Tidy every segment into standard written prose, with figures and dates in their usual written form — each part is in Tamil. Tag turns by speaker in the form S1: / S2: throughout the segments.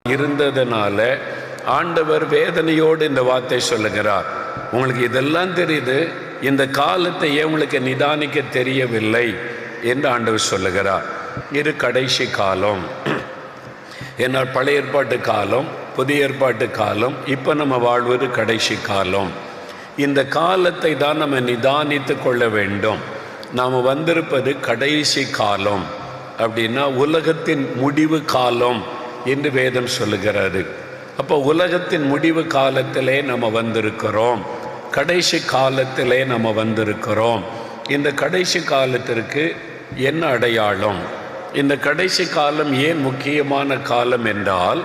S1: இருந்ததுனால ஆண்டவர் வேதனையோடு இந்த வார்த்தை சொல்லுகிறார். உங்களுக்கு இதெல்லாம் தெரியுது, இந்த காலத்தை ஏன் உங்களுக்கு நிதானிக்க தெரியவில்லை என்று ஆண்டவர் சொல்லுகிறார். இது கடைசி காலம். என்னால் பழைய ஏற்பாட்டு காலம், புதிய ஏற்பாட்டு காலம், இப்போ நம்ம வாழ்வது கடைசி காலம். இந்த காலத்தை தான் நம்ம நிதானித்து கொள்ள வேண்டும். நாம் வந்திருப்பது கடைசி காலம். அப்படின்னா உலகத்தின் முடிவு காலம் என்று வேதம் சொல்லுகிறது. அப்போ உலகத்தின் முடிவு காலத்திலே நம்ம வந்திருக்கிறோம், கடைசி காலத்திலே நம்ம வந்திருக்கிறோம். இந்த கடைசி காலத்திற்கு என்ன அடையாளம்? இந்த கடைசி காலம் ஏன் முக்கியமான காலம் என்றால்,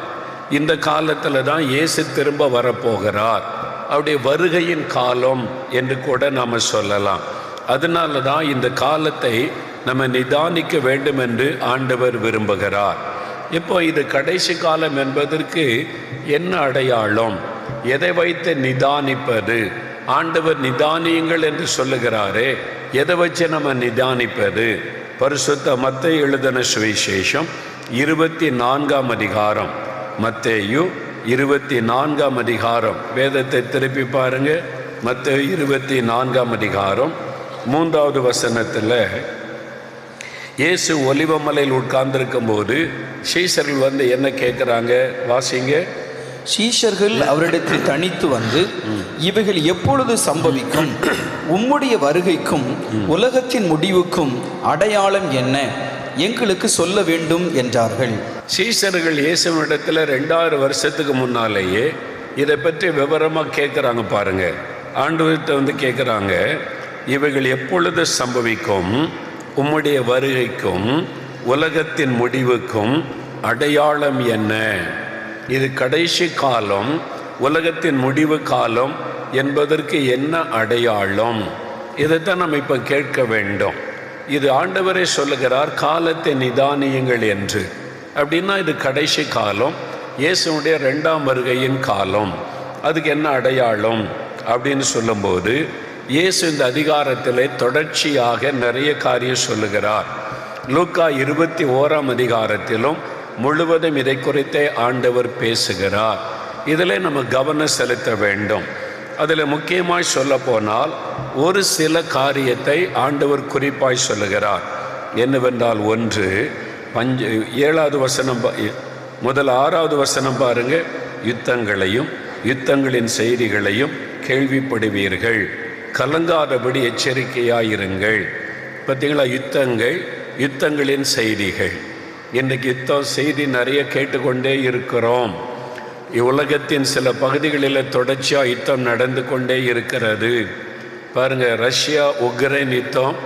S1: இந்த காலத்தில் தான் இயேசு திரும்ப வரப்போகிறார். அவருடைய வருகையின் காலம் என்று கூட நாம் சொல்லலாம். அதனால தான் இந்த காலத்தை நம்ம நிதானிக்க வேண்டும் என்று ஆண்டவர் விரும்புகிறார். இப்போ இது கடைசி காலம் என்பதற்கு என்ன அடையாளம்? எதை வைத்து நிதானிப்பது? ஆண்டவர் நிதானியுங்கள் என்று சொல்லுகிறாரே, எதை வச்சு நம்ம நிதானிப்பது? பரிசுத்த மத்தேயு எழுதின சுவிசேஷம் 24ஆம் அதிகாரம், மத்தேயு 24ஆம் அதிகாரம், வேதத்தை திருப்பி பாருங்க. மத்தேயு 24ஆம் அதிகாரம் 3வது வசனத்தில் இயேசு ஒலிவமலையில் உட்கார்ந்திருக்கும் போது சீஷர்கள் வந்து என்ன கேட்குறாங்க? வாசிங்க.
S2: சீஷர்கள் அவரிடத்தில் தனித்து வந்து, இவைகள் எப்பொழுது சம்பவிக்கும்? உம்முடைய வருகைக்கும் உலகத்தின் முடிவுக்கும் அடையாளம் என்ன? எங்களுக்கு சொல்ல வேண்டும் என்றார்கள்.
S1: சீஷர்கள் இயேசுவிடத்தில் 2000 வருஷத்துக்கு முன்னாலேயே இதை பற்றி விவரமாக கேட்குறாங்க. பாருங்க, ஆண்டவர்கிட்ட வந்து கேட்குறாங்க, இவைகள் எப்பொழுது சம்பவிக்கும்? உம்முடைய வருகைக்கும் உலகத்தின் முடிவுக்கும் அடையாளம் என்ன? இது கடைசி காலம், உலகத்தின் முடிவு காலம் என்பதற்கு என்ன அடையாளம்? இதைத்தான் நம்ம இப்போ கேட்க வேண்டும். இது ஆண்டவரே சொல்லுகிறார், காலத்தை நிதானியுங்கள் என்று. அப்படின்னா இது கடைசி காலம், இயேசுடைய 2ஆம் வருகையின் காலம். அதுக்கு என்ன அடையாளம் அப்படின்னு சொல்லும்போது, இயேசு இந்த அதிகாரத்திலே தொடர்ச்சியாக நிறைய காரியம் சொல்லுகிறார். லூக்கா 21ஆம் அதிகாரத்திலும் முழுவதும் இதை குறித்தே ஆண்டவர் பேசுகிறார். இதில் நம்ம கவனம் செலுத்த வேண்டும். அதில் முக்கியமாய் சொல்ல போனால் ஒரு சில காரியத்தை ஆண்டவர் குறிப்பாய் சொல்லுகிறார். என்னவென்றால், ஒன்று 7வது வசனம் முதல் 6வது வசனம் பாருங்க. யுத்தங்களையும் யுத்தங்களின் செய்திகளையும் கேள்விப்படுவீர்கள், கலங்காதபடி எச்சரிக்கையாயிருங்கள். பார்த்தீங்களா, யுத்தங்கள், யுத்தங்களின் செய்திகள். இன்றைக்கு யுத்தம் செய்தி நிறைய கேட்டுக்கொண்டே இருக்கிறோம். உலகத்தின் சில பகுதிகளில் தொடர்ச்சியாக யுத்தம் நடந்து கொண்டே இருக்கிறது. பாருங்கள், ரஷ்யா உக்ரைன் யுத்தம்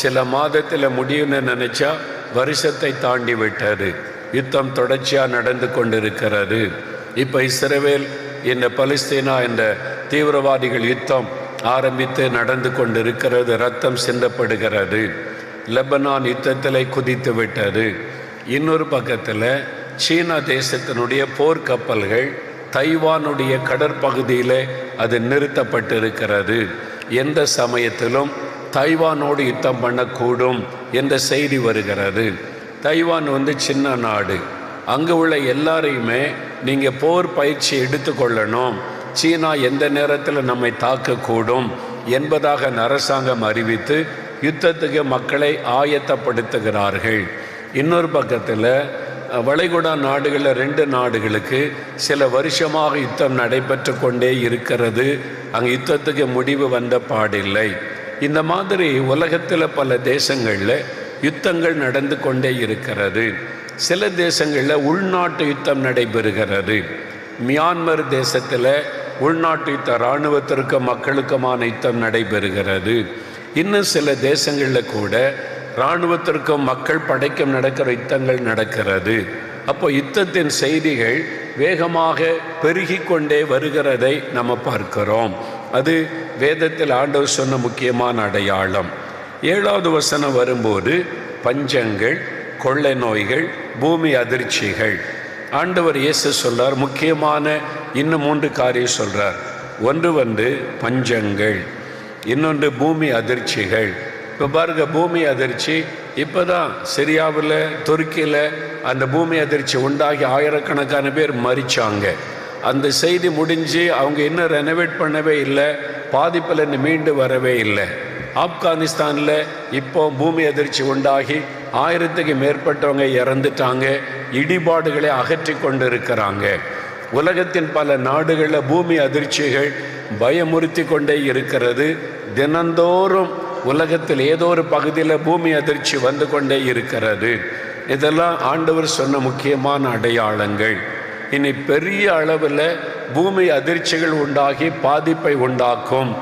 S1: சில மாதத்தில் முடியும்னு நினச்சா வருஷத்தை தாண்டி விட்டது. யுத்தம் தொடர்ச்சியாக நடந்து கொண்டிருக்கிறது. இப்போ இஸ்ரவேல் இந்த பலஸ்தீனா என்ற தீவிரவாதிகள் யுத்தம் ஆரம்பித்து நடந்து கொண்டிருக்கிறது. ரத்தம் சிந்தப்படுகிறது. லெபனான் யுத்தத்தில் குதித்து விட்டது. இன்னொரு பக்கத்தில் சீனா தேசத்தினுடைய போர்க்கப்பல்கள் தைவானுடைய கடற்பகுதியில் அது நிறுத்தப்பட்டிருக்கிறது. எந்த சமயத்திலும் தைவானோடு யுத்தம் பண்ணக்கூடும் என்ற செய்தி வருகிறது. தைவான் சின்ன நாடு. அங்கே உள்ள எல்லாரையுமே நீங்கள் போர் பயிற்சி எடுத்துக்கொள்ளணும், சீனா எந்த நேரத்தில் நம்மை தாக்கக்கூடும் என்பதாக அரசாங்கம் அறிவித்து யுத்தத்துக்கு மக்களை ஆயத்தப்படுத்துகிறார்கள். இன்னொரு பக்கத்தில் வளைகுடா நாடுகளில் 2 நாடுகளுக்கு சில வருஷமாக யுத்தம் நடைபெற்று கொண்டே இருக்கிறது. அங்கே யுத்தத்துக்கு முடிவு வந்த பாடில்லை. இந்த மாதிரி உலகத்தில் பல தேசங்களில் யுத்தங்கள் நடந்து கொண்டே இருக்கிறது. சில தேசங்களில் உள்நாட்டு யுத்தம் நடைபெறுகிறது. மியான்மர் தேசத்தில் உள்நாட்டு யுத்த இராணுவத்திற்கும் மக்களுக்குமான யுத்தம் நடைபெறுகிறது. இன்னும் சில தேசங்களில் கூட இராணுவத்திற்கும் மக்கள் படைக்கும் நடக்கிற யுத்தங்கள் நடக்கிறது. அப்போ யுத்தத்தின் செய்திகள் வேகமாக பெருகி கொண்டே வருகிறதை நம்ம பார்க்கிறோம். அது வேதத்தில் ஆண்டவர் சொன்ன முக்கியமான அடையாளம். 7வது வசனம் வரும்போது பஞ்சங்கள், கொள்ளை நோய்கள், பூமி அதிர்ச்சிகள். ஆண்டவர் இயேசு சொல்றார், முக்கியமான இன்னும் 3 காரியம் சொல்றார். ஒன்று பஞ்சங்கள், இன்னொன்று பூமி அதிர்ச்சிகள். இப்போ பாருங்க, பூமி அதிர்ச்சி இப்போ தான் சிரியாவில் துருக்கியில் அந்த பூமி அதிர்ச்சி உண்டாகி ஆயிரக்கணக்கான பேர் மரிச்சாங்க. அந்த செய்தி முடிஞ்சு அவங்க இன்னும் ரெனோவேட் பண்ணவே இல்லை, பாதிப்பில் இன்னும் மீண்டு வரவே இல்லை. ஆப்கானிஸ்தானில் இப்போ பூமி அதிர்ச்சி உண்டாகி 1000க்கு மேற்பட்டவங்க இறந்துட்டாங்க, இடிபாடுகளை அகற்றி கொண்டு இருக்கிறாங்க. உலகத்தின் பல நாடுகளில் பூமி அதிர்ச்சிகள் பயமுறுத்தி கொண்டே இருக்கிறது. தினந்தோறும் உலகத்தில் ஏதோ ஒரு பகுதியில் பூமி அதிர்ச்சி வந்து கொண்டே இருக்கிறது. இதெல்லாம் ஆண்டவர் சொன்ன முக்கியமான அடையாளங்கள். இனி பெரிய அளவில் பூமி அதிர்ச்சிகள் உண்டாகி பாதிப்பை உண்டாக்கும்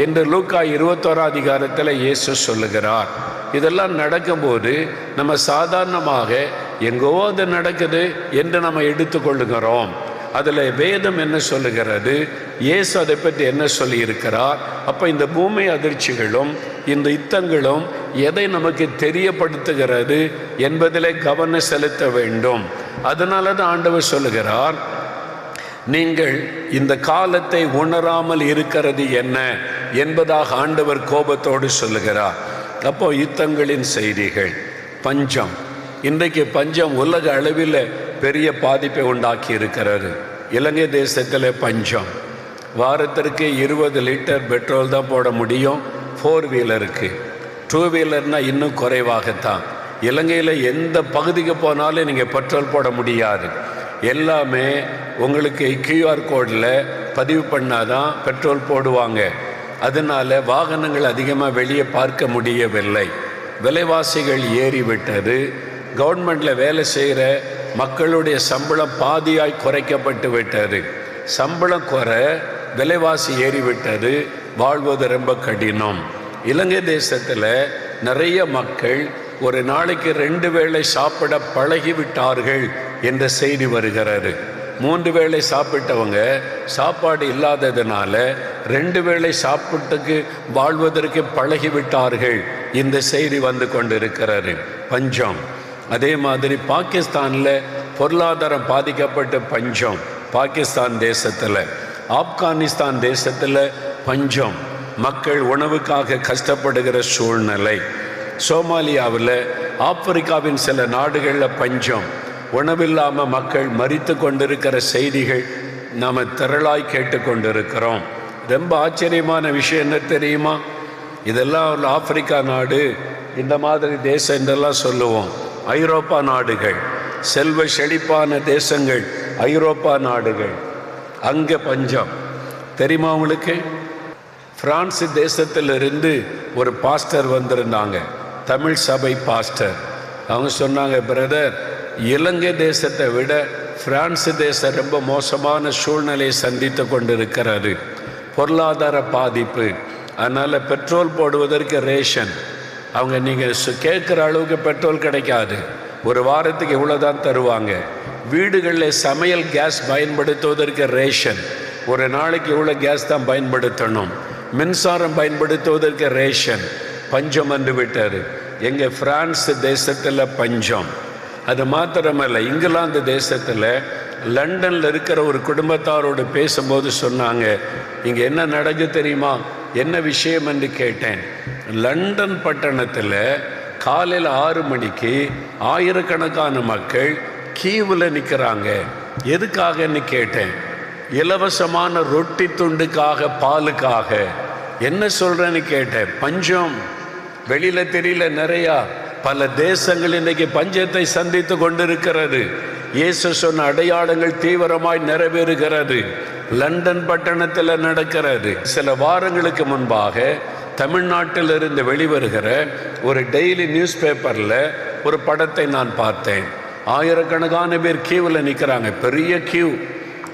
S1: என்று லூக்கா 21 அதிகாரத்தில் இயேசு சொல்லுகிறார். இதெல்லாம் நடக்கும்போது நம்ம சாதாரணமாக எங்கோ அது நடக்குது என்று நம்ம எடுத்துக்கொள்ளுகிறோம். அதில் வேதம் என்ன சொல்லுகிறது, இயேசு அதை பற்றி என்ன சொல்லி இருக்கிறார்? அப்போ இந்த பூமி அதிர்ச்சிகளும் இந்த யுத்தங்களும் எதை நமக்கு தெரியப்படுத்துகிறது என்பதிலே கவனம் செலுத்த வேண்டும். அதனால தான் ஆண்டவர் சொல்லுகிறார், நீங்கள் இந்த காலத்தை உணராமல் இருக்கிறது என்ன என்பதாக ஆண்டவர் கோபத்தோடு சொல்லுகிறார். அப்போ யுத்தங்களின் செய்திகள், பஞ்சம், இன்றைக்கு பஞ்சம் உலக அளவில் பெரிய பாதிப்பை உண்டாக்கி இருக்கிறது. இலங்கை தேசத்தில் பஞ்சம், வாரத்திற்கு 20 லிட்டர் பெட்ரோல் தான் போட முடியும் 4 வீலருக்கு. 2 வீலர்னால் இன்னும் குறைவாகத்தான். இலங்கையில் எந்த பகுதிக்கு போனாலும் நீங்கள் பெட்ரோல் போட முடியாது. எல்லாமே உங்களுக்கு QR கோடில் பதிவு பண்ணாதான் பெட்ரோல் போடுவாங்க. அதனால் வாகனங்கள் அதிகமாக வெளியே பார்க்க முடியவில்லை. விலைவாசிகள் ஏறிவிட்டது. கவர்மெண்டில் வேலை செய்கிற மக்களுடைய சம்பளம் பாதியாய் குறைக்கப்பட்டு விட்டது. சம்பளம் குறை, விலைவாசி ஏறிவிட்டது, வாழ்வது ரொம்ப கடினம். இலங்கை தேசத்தில் நிறைய மக்கள் ஒரு நாளைக்கு 2 வேளை சாப்பிட பழகிவிட்டார்கள் என்ற செய்தி வருகிறது. 3 வேளை சாப்பிட்டவங்க சாப்பாடு இல்லாததுனால 2 வேளை சாப்பிட்டுக்கு வாழ்வதற்கு பழகிவிட்டார்கள். இந்த செய்தி வந்து கொண்டிருக்கிறது. பஞ்சம். அதே மாதிரி பாகிஸ்தானில் பொருளாதாரம் பாதிக்கப்பட்ட பஞ்சம், பாகிஸ்தான் தேசத்தில். ஆப்கானிஸ்தான் தேசத்தில் பஞ்சம், மக்கள் உணவுக்காக கஷ்டப்படுகிற சூழ்நிலை. சோமாலியாவில், ஆப்பிரிக்காவின் சில நாடுகளில் பஞ்சம், உணவில்லாமல் மக்கள் மரித்து கொண்டிருக்கிற செய்திகள் நாம் திரளாய் கேட்டுக்கொண்டிருக்கிறோம். ரொம்ப ஆச்சரியமான விஷயம் என்ன தெரியுமா? இதெல்லாம் ஒரு ஆப்பிரிக்கா நாடு, இந்த மாதிரி தேசம் என்றெல்லாம் சொல்லுவோம். ஐரோப்பா நாடுகள், செல்வ செழிப்பான தேசங்கள், ஐரோப்பா நாடுகள், அங்கே பஞ்சம். தெரியுமா உங்களுக்கு? பிரான்ஸ் தேசத்திலிருந்து ஒரு பாஸ்டர் வந்திருந்தாங்க, தமிழ் சபை பாஸ்டர். அவங்க சொன்னாங்க, பிரதர், இலங்கை தேசத்தை விட பிரான்ஸ் தேசம் ரொம்ப மோசமான சூழ்நிலையை சந்தித்து கொண்டிருக்கிறது, பொருளாதார பாதிப்பு. அதனால் பெட்ரோல் போடுவதற்கு ரேஷன், அவங்க நீங்கள் கேட்குற அளவுக்கு பெட்ரோல் கிடைக்காது. ஒரு வாரத்துக்கு இவ்வளோ தான் தருவாங்க. வீடுகளில் சமையல் கேஸ் பயன்படுத்துவதற்கு ரேஷன், ஒரு நாளைக்கு இவ்வளோ கேஸ் தான் பயன்படுத்தணும். மின்சாரம் பயன்படுத்துவதற்கு ரேஷன். பஞ்சம் வந்து விட்டார். எங்கள் பிரான்ஸ் தேசத்தில் பஞ்சம். அது மாத்திரமல்ல, இங்கிலாந்து தேசத்தில் லண்டனில் இருக்கிற ஒரு குடும்பத்தாரோடு பேசும்போது சொன்னாங்க, இங்கே என்ன நடக்கு தெரியுமா? என்ன விஷயம் என்று கேட்டேன். லண்டன் பட்டணத்தில் காலையில் 6 மணிக்கு ஆயிரக்கணக்கான மக்கள் கியூவில் நிற்கிறாங்க. எதுக்காகன்னு கேட்டேன். இலவசமான ரொட்டி துண்டுக்காக, பாலுக்காக. என்ன சொல்கிறேன்னு கேட்டேன். பஞ்சம் வெளியில் தெரியல. நிறையா பல தேசங்கள் இன்றைக்கி பஞ்சத்தை சந்தித்து கொண்டிருக்கிறது. இயேசு சொன்ன அடையாளங்கள் தீவிரமாய் நிறைவேறுகிறது. லண்டன் பட்டணத்தில் நடக்கிறது. சில வாரங்களுக்கு முன்பாக தமிழ்நாட்டிலிருந்து வெளிவருகிற ஒரு டெய்லி நியூஸ் பேப்பரில் ஒரு படத்தை நான் பார்த்தேன். ஆயிரக்கணக்கான பேர் கியூவில் நிற்கிறாங்க, பெரிய கியூ.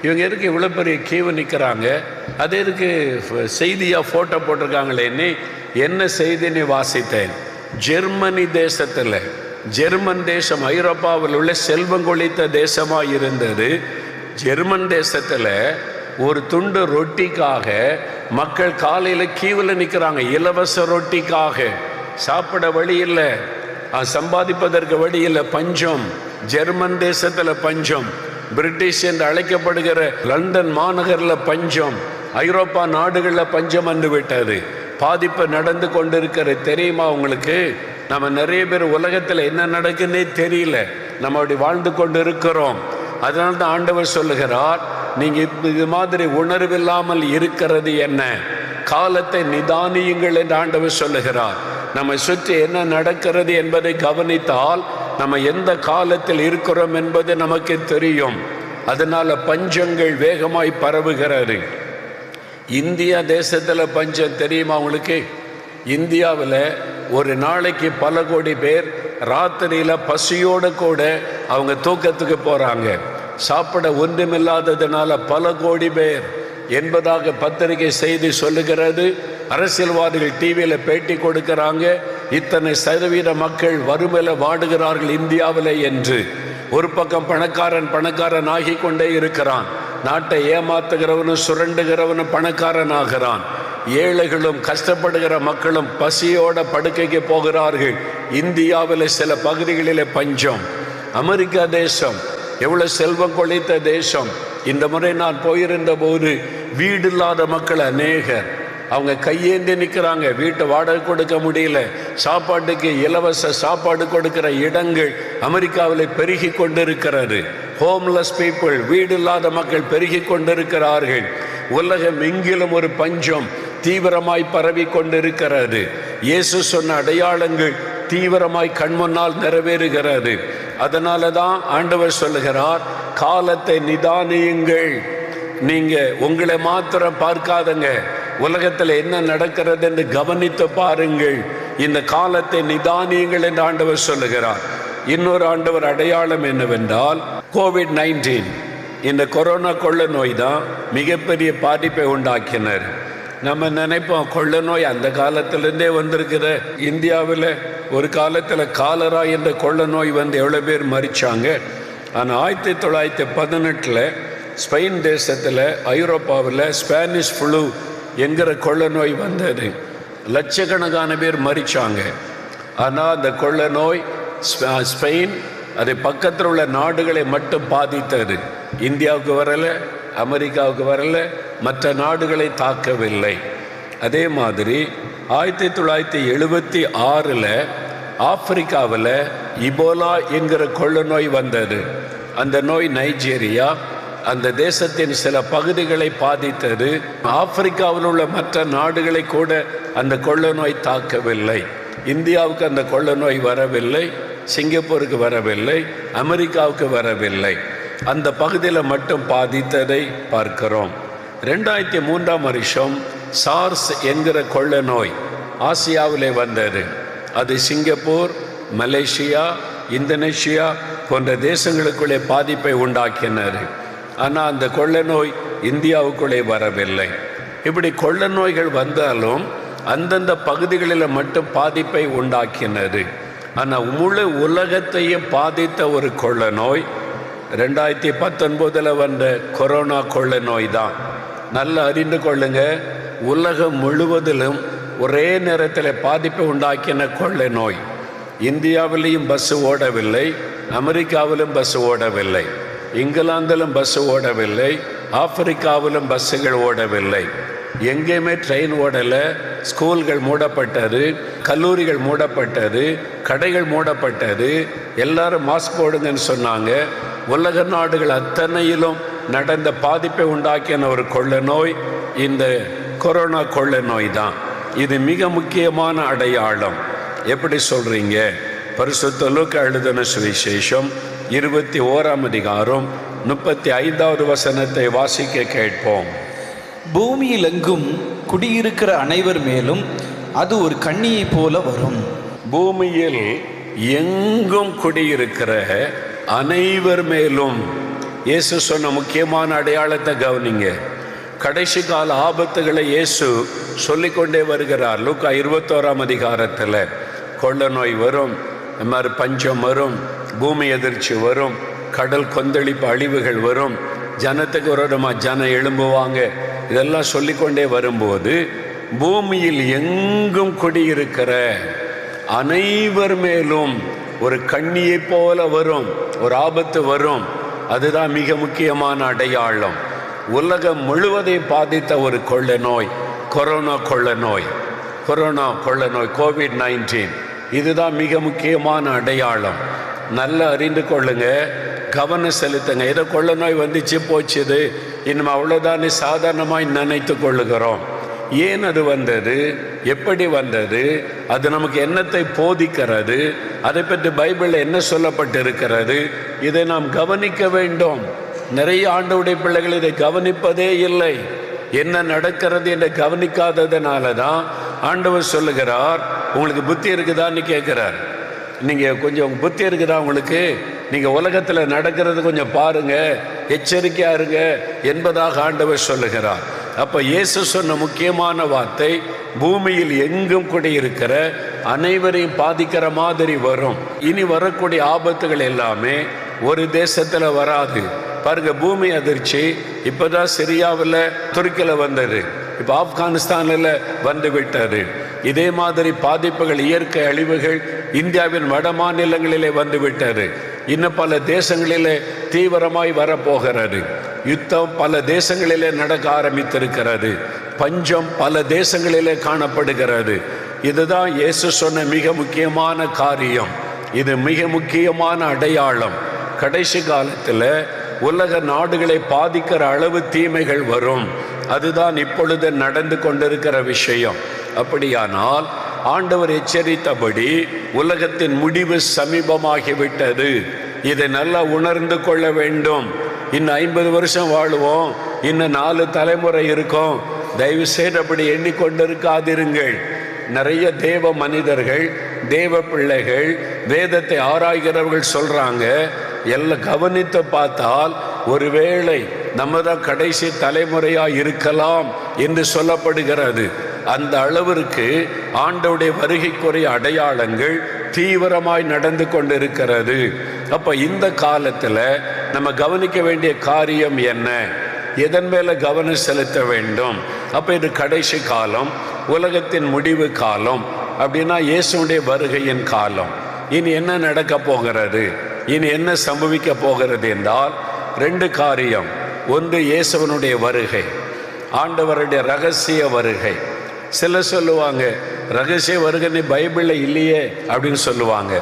S1: இவங்க எதுக்கு இவ்வளோ பெரிய கியூவை நிற்கிறாங்க? அது எதுக்கு செய்தியாக ஃபோட்டோ போட்டிருக்காங்களேன்னு என்ன செய்தின்னு வாசித்தேன். ஜெர்மனி தேசத்தில், ஜெர்மன் தேசம் ஐரோப்பாவில் உள்ள செல்வம் கொளித்த தேசமாக இருந்தது. ஜெர்மன் தேசத்தில் ஒரு துண்டு ரொட்டிக்காக மக்கள் காலையில் கியூவில் நிற்கிறாங்க. இலவச ரொட்டிக்காக. சாப்பிட வழி இல்லை, சம்பாதிப்பதற்கு வழி இல்லை. பஞ்சம். ஜெர்மன் தேசத்தில் பஞ்சம். பிரிட்டிஷ் என்று அழைக்கப்படுகிற லண்டன் மாநகரில் பஞ்சம். ஐரோப்பா நாடுகளில் பஞ்சம் வந்து விட்டது. பாதிப்பு நடந்து கொண்டிருக்கிற தெரியுமா உங்களுக்கு? நம்ம நிறைய பேர் உலகத்தில் என்ன நடக்குன்னே தெரியல, நம்ம அப்படி வாழ்ந்து கொண்டு இருக்கிறோம். அதனால தான் ஆண்டவர் சொல்லுகிறார், நீங்கள் இது மாதிரி உணர்வில்லாமல் இருக்கிறது என்ன? காலத்தை நிதானியுங்கள் என்று ஆண்டவர் சொல்லுகிறார். நம்மை சுற்றி என்ன நடக்கிறது என்பதை கவனித்தால் நம்ம எந்த காலத்தில் இருக்கிறோம் என்பது நமக்கு தெரியும். அதனால பஞ்சங்கள் வேகமாய் பரவுகிறது. இந்தியா தேசத்தில் பஞ்சம் தெரியுமா உங்களுக்கு? இந்தியாவில் ஒரு நாளைக்கு பல கோடி பேர் ராத்திரியில் பசியோடு கூட அவங்க தூக்கத்துக்கு போகிறாங்க. சாப்பிட ஒன்றுமில்லாததுனால பல கோடி பேர் என்பதாக பத்திரிகை செய்தி சொல்லுகிறது. அரசியல்வாதிகள் டிவியில் பேட்டி கொடுக்கிறாங்க, இத்தனை சதவீத மக்கள் வறுமையில் வாடுகிறார்கள் இந்தியாவில் என்று. ஒரு பக்கம் பணக்காரன் ஆகி கொண்டே இருக்கிறான். நாட்டை ஏமாத்துகிறவனும் சுரண்டுகிறவனும் பணக்காரன் ஆகிறான். ஏழைகளும் கஷ்டப்படுகிற மக்களும் பசியோட படுக்கைக்கு போகிறார்கள். இந்தியாவில் சில பகுதிகளில் பஞ்சம். அமெரிக்கா தேசம் எவ்வளவு செல்வம் கொழித்த தேசம். இந்த முறை நான் போயிருந்த போது வீடு இல்லாத மக்கள் அநேகர், அவங்க கையேந்தி நிற்கிறாங்க. வீட்டை வாடகை கொடுக்க முடியல. சாப்பாட்டுக்கு இலவச சாப்பாடு கொடுக்கிற இடங்கள் அமெரிக்காவில் பெருகி கொண்டிருக்கிறது. ஹோம்லெஸ் பீப்புள், வீடு இல்லாத மக்கள் பெருகி கொண்டிருக்கிறார்கள். உலகம் எங்கிலும் ஒரு பஞ்சம் தீவிரமாய் பரவி கொண்டிருக்கிறது. இயேசு சொன்ன அடையாளங்கள் தீவிரமாய் கண்முன்னால் நிறைவேறுகிறது. அதனால தான் ஆண்டவர் சொல்லுகிறார், காலத்தை நிதானியுங்கள். நீங்க உங்களை மாத்திரம் பார்க்காதங்க, உலகத்தில் என்ன நடக்கிறது என்று கவனித்து பாருங்கள். இந்த காலத்தை நிதானியுங்கள் என்று ஆண்டவர் சொல்லுகிறார். இன்னொரு ஆண்டவர் அடையாளம் என்னவென்றால், COVID-19 இந்த கொரோனா கொள்ள நோய் தான் மிகப்பெரிய பாதிப்பை உண்டாக்கினர். நம்ம நினைப்போம் கொள்ள நோய் அந்த காலத்திலிருந்தே வந்திருக்கிற. இந்தியாவில் ஒரு காலத்தில் காலரா என்ற கொள்ள நோய் வந்து எவ்வளோ பேர் மரிச்சாங்க. ஆனால் 1918 ஸ்பெயின் தேசத்தில் ஐரோப்பாவில் ஸ்பானிஷ் ஃப்ளூ என்கிற கொள்ள நோய் வந்தது. லட்சக்கணக்கான பேர் மரிச்சாங்க. ஆனால் அந்த கொள்ள நோய் ஸ்பெயின் அதை பக்கத்தில் உள்ள நாடுகளை மட்டும் பாதித்தது. இந்தியாவுக்கு வரலை, அமெரிக்காவுக்கு வரலை, மற்ற நாடுகளை தாக்கவில்லை. அதே மாதிரி 1976 ஆப்பிரிக்காவில் இபோலா என்கிற கொள்ள நோய் வந்தது. அந்த நோய் நைஜீரியா அந்த தேசத்தின் சில பகுதிகளை பாதித்தது. ஆப்பிரிக்காவில் உள்ள மற்ற நாடுகளை கூட அந்த கொள்ள நோய் தாக்கவில்லை. இந்தியாவுக்கு அந்த கொள்ள நோய் வரவில்லை, சிங்கப்பூருக்கு வரவில்லை, அமெரிக்காவுக்கு வரவில்லை. அந்த பகுதியில் மட்டும் பாதித்ததை பார்க்கிறோம். 2003 சார்ஸ் என்கிற கொள்ள நோய் ஆசியாவிலே வந்தது. அது சிங்கப்பூர், மலேசியா, இந்தோனேஷியா போன்ற தேசங்களுக்குள்ளே பாதிப்பை உண்டாக்கினர். ஆனால் அந்த கொள்ள நோய் இந்தியாவுக்குள்ளே வரவில்லை. இப்படி கொள்ள நோய்கள் வந்தாலும் அந்தந்த பகுதிகளில் மட்டும் பாதிப்பை உண்டாக்கினது. ஆனால் முழு உலகத்தையும் பாதித்த ஒரு கொள்ள நோய் 2019 வந்த கொரோனா கொள்ள நோய் தான். நல்லா அறிந்து கொள்ளுங்க, உலகம் முழுவதிலும் ஒரே நேரத்தில் பாதிப்பை உண்டாக்கின கொள்ள நோய். இந்தியாவிலையும் பஸ் ஓடவில்லை, அமெரிக்காவிலும் பஸ் ஓடவில்லை, இங்கிலாந்திலும் பஸ் ஓடவில்லை, ஆப்பிரிக்காவிலும் பஸ்ஸுகள் ஓடவில்லை. எங்கேயுமே ட்ரெயின் ஓடலை. ஸ்கூல்கள் மூடப்பட்டது, கல்லூரிகள் மூடப்பட்டது, கடைகள் மூடப்பட்டது. எல்லாரும் மாஸ்க் போடுங்கன்னு சொன்னாங்க. உலக நாடுகள் அத்தனையிலும் நடந்த பாதிப்பை உண்டாக்கின ஒரு கொள்ள நோய் இந்த கொரோனா கொள்ள நோய் தான். இது மிக முக்கியமான அடையாளம். எப்படி சொல்றீங்க? பரிசுத்த லூக்கா எழுதின சுவிசேஷம் 21 வாசிக்க கேட்போம்.
S2: பூமியில் எங்கும் குடியிருக்கிற அனைவர் மேலும் அது ஒரு கண்ணியை போல வரும்.
S1: பூமியில் எங்கும் குடியிருக்கிற அனைவர் மேலும். இயேசு சொன்ன முக்கியமான அடையாளத்தை கவனிங்க. கடைசி கால ஆபத்துகளை இயேசு சொல்லிக்கொண்டே வருகிறார். லூக்கா 21 கொள்ள நோய் வரும், இந்த மாதிரி பஞ்சம் வரும், பூமி எதிர்ச்சி வரும், கடல் கொந்தளிப்பு அழிவுகள் வரும், ஜனத்துக்கு விரோதமாக ஜனம் எழும்புவாங்க. இதெல்லாம் சொல்லிக்கொண்டே வரும்போது பூமியில் எங்கும் குடியிருக்கிற அனைவர் மேலும் ஒரு கண்ணியை போல வரும், ஒரு ஆபத்து வரும். அதுதான் மிக முக்கியமான அடையாளம். உலகம் முழுவதையும் பாதித்த ஒரு கொள்ள நோய் கொரோனா கொள்ள நோய். கொரோனா கொள்ள நோய் COVID-19 இதுதான் மிக முக்கியமான அடையாளம். நல்லா அறிந்து கொள்ளுங்க, கவனம் செலுத்துங்க. ஏதோ கொள்ள நோய் வந்துச்சு போச்சுது, இன்னும் அவ்வளோதானே சாதாரணமாக நினைத்து கொள்ளுகிறோம். ஏன் அது வந்தது, எப்படி வந்தது, அது நமக்கு என்னத்தை போதிக்கிறது, அதை பற்றி பைபிளில் என்ன சொல்லப்பட்டிருக்கிறது, இதை நாம் கவனிக்க வேண்டும். நிறைய ஆண்டவருடைய பிள்ளைகள் இதை கவனிப்பதே இல்லை. என்ன நடக்கிறது என்று கவனிக்காததுனால தான் ஆண்டவர் சொல்லுகிறார், உங்களுக்கு புத்தி இருக்குதான்னு கேட்குறார். நீங்கள் கொஞ்சம் புத்தி இருக்குதா உங்களுக்கு, நீங்கள் உலகத்தில் நடக்கிறது கொஞ்சம் பாருங்க, எச்சரிக்கையா இருங்க என்பதாக ஆண்டவர் சொல்லுகிறார். அப்போ இயேசு சொன்ன முக்கியமான வார்த்தை, பூமியில் எங்கும் குடியிருக்கிற அனைவரையும் பாதிக்கிற மாதிரி வரும். இனி வரக்கூடிய ஆபத்துகள் எல்லாமே ஒரு தேசத்தில் வராது. பாருங்க, பூமி அதிர்ச்சி இப்போதான் சிரியாவில் துருக்கியில் வந்தது, இப்போ ஆப்கானிஸ்தானில் வந்து விட்டது. இதே மாதிரி பாதிப்புகள், இயற்கை அழிவுகள் இந்தியாவின் வட மாநிலங்களிலே வந்து விட்டது. இன்னும் பல தேசங்களிலே தீவிரமாய் வரப்போகிறது. யுத்தம் பல தேசங்களிலே நடக்க ஆரம்பித்திருக்கிறது. பஞ்சம் பல தேசங்களிலே காணப்படுகிறது. இதுதான் இயேசு சொன்ன மிக முக்கியமான காரியம். இது மிக முக்கியமான அடையாளம். கடைசி காலத்தில் உலக நாடுகளை பாதிக்கிற அளவு தீமைகள் வரும். அதுதான் இப்பொழுது நடந்து கொண்டிருக்கிற விஷயம். அப்படியானால் ஆண்டவர் எச்சரித்தபடி உலகத்தின் முடிவு சமீபமாகிவிட்டது. இதை நல்லா உணர்ந்து கொள்ள வேண்டும். இன்னும் 50 வருஷம் வாழுவோம், இன்னும் 4 தலைமுறை இருக்கும். தயவு செய்து அப்படி எண்ணிக்கொண்டிருக்காதிருங்கள். நிறைய தேவ மனிதர்கள், தேவ பிள்ளைகள், வேதத்தை ஆராய்கிறவர்கள் சொல்றாங்க, எல்லாம் கவனித்து பார்த்தால் ஒருவேளை நம்ம தான் கடைசி தலைமுறையாக இருக்கலாம் என்று சொல்லப்படுகிறது. அந்த அளவிற்கு ஆண்டவருடைய வருகைக்குரிய அடையாளங்கள் தீவிரமாய் நடந்து கொண்டிருக்கிறது. அப்போ இந்த காலத்தில் நம்ம கவனிக்க வேண்டிய காரியம் என்ன, எதன் மேலே கவனம் செலுத்த வேண்டும்? அப்போ இது கடைசி காலம், உலகத்தின் முடிவு காலம். அப்படின்னா இயேசுடைய வருகையின் காலம். இனி என்ன நடக்க போகிறது, இனி என்ன சம்பவிக்க போகிறது என்றால் 2 காரியம். ஒன்று இயேசுவனுடைய வருகை, ஆண்டவருடைய ரகசிய வருகை. சிலர் சொல்லுவாங்க, ரகசிய வருகை பைபிளில் இல்லையே அப்படின்னு சொல்லுவாங்க.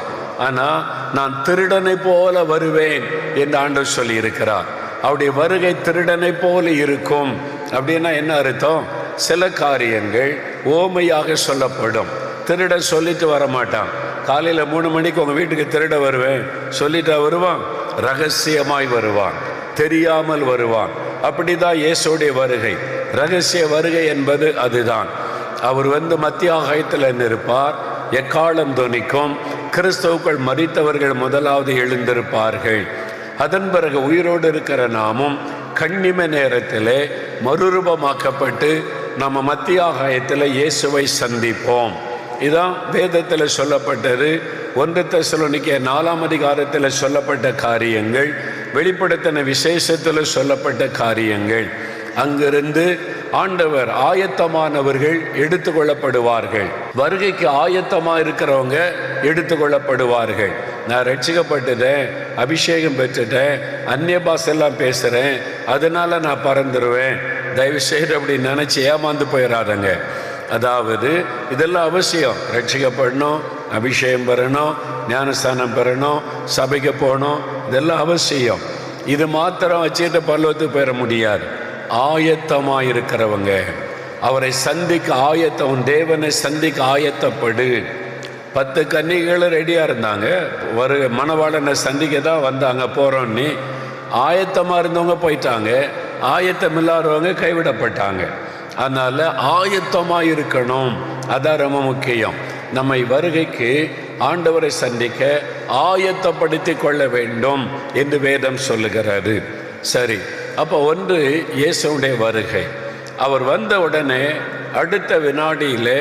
S1: ஆனால் நான் திருடனை போல வருவேன் என்று ஆண்டவர் சொல்லி இருக்கிறார். அவருடைய வருகை திருடனை போல இருக்கும். அப்படின்னா என்ன அர்த்தம்? சில காரியங்கள் ஓமையாக சொல்லப்படும். திருடன் சொல்லிட்டு வர மாட்டான். காலையில் 3 மணிக்கு உங்கள் வீட்டுக்கு திருட வருவேன் சொல்லிட்டு வருவான், ரகசியமாய் வருவான், தெரியாமல் வருவான். அப்படிதான் இயேசுடைய வருகை. ரகசிய வருகை என்பது அதுதான். அவர் மத்திய ஆகாயத்தில் நிற்பார், எக்காலம் தொனிக்கும், கிறிஸ்தவுக்கள் மரித்தவர்கள் முதலாவது எழுந்திருப்பார்கள். அதன் பிறகு உயிரோடு இருக்கிற நாமும் கண்ணிம நேரத்திலே மறுரூபமாக்கப்பட்டு நம்ம மத்திய ஆகாயத்தில் இயேசுவை சந்திப்போம். இதான் வேதத்தில் சொல்லப்பட்டது. 1 தெசலோனிக்கேயர் 4ஆம் அதிகாரத்தில் சொல்லப்பட்ட காரியங்கள், வெளிப்படுத்தின விசேஷத்தில் சொல்லப்பட்ட காரியங்கள். அங்கிருந்து ஆண்டவர் ஆயத்தமானவர்கள் எடுத்துக்கொள்ளப்படுவார்கள். வருகைக்கு ஆயத்தமாக இருக்கிறவங்க எடுத்துக்கொள்ளப்படுவார்கள். நான் ரட்சிக்கப்பட்டுட்டேன், அபிஷேகம் பெற்றுட்டேன், அந்நிய பாஷையெல்லாம் பேசுகிறேன், அதனால நான் பறந்துடுவேன், தயவு செய்து அப்படி நினச்சி ஏமாந்து போயிடாதங்க. அதாவது இதெல்லாம் அவசியம். ரட்சிக்கப்படணும், அபிஷேகம் பெறணும், ஞானஸ்தானம் பெறணும், சபைக்கு போகணும், இதெல்லாம் அவசியம். இது மாத்திரம் வச்சுட்டு பரலோகத்துக்கு போயிட முடியாது. ஆயத்தமாக இருக்கிறவங்க, அவரை சந்திக்க ஆயத்தம், தேவனை சந்திக்க ஆயத்தப்படு. 10 கன்னிகளும் ரெடியாக இருந்தாங்க, மணவாளனை சந்திக்க தான் வந்தாங்க, போகிறோன்னு. ஆயத்தமாக இருந்தவங்க போயிட்டாங்க, ஆயத்தம் இல்லாதவங்க கைவிடப்பட்டாங்க. அதனால் ஆயத்தமாக இருக்கணும், அதான் ரொம்ப முக்கியம். நம்மை வருகைக்கு ஆண்டவரை சந்திக்க ஆயத்தப்படுத்தி கொள்ள வேண்டும் என்று வேதம் சொல்லுகிறது. சரி, அப்போ ஒன்று இயேசுடைய வருகை. அவர் வந்த உடனே அடுத்த வினாடியிலே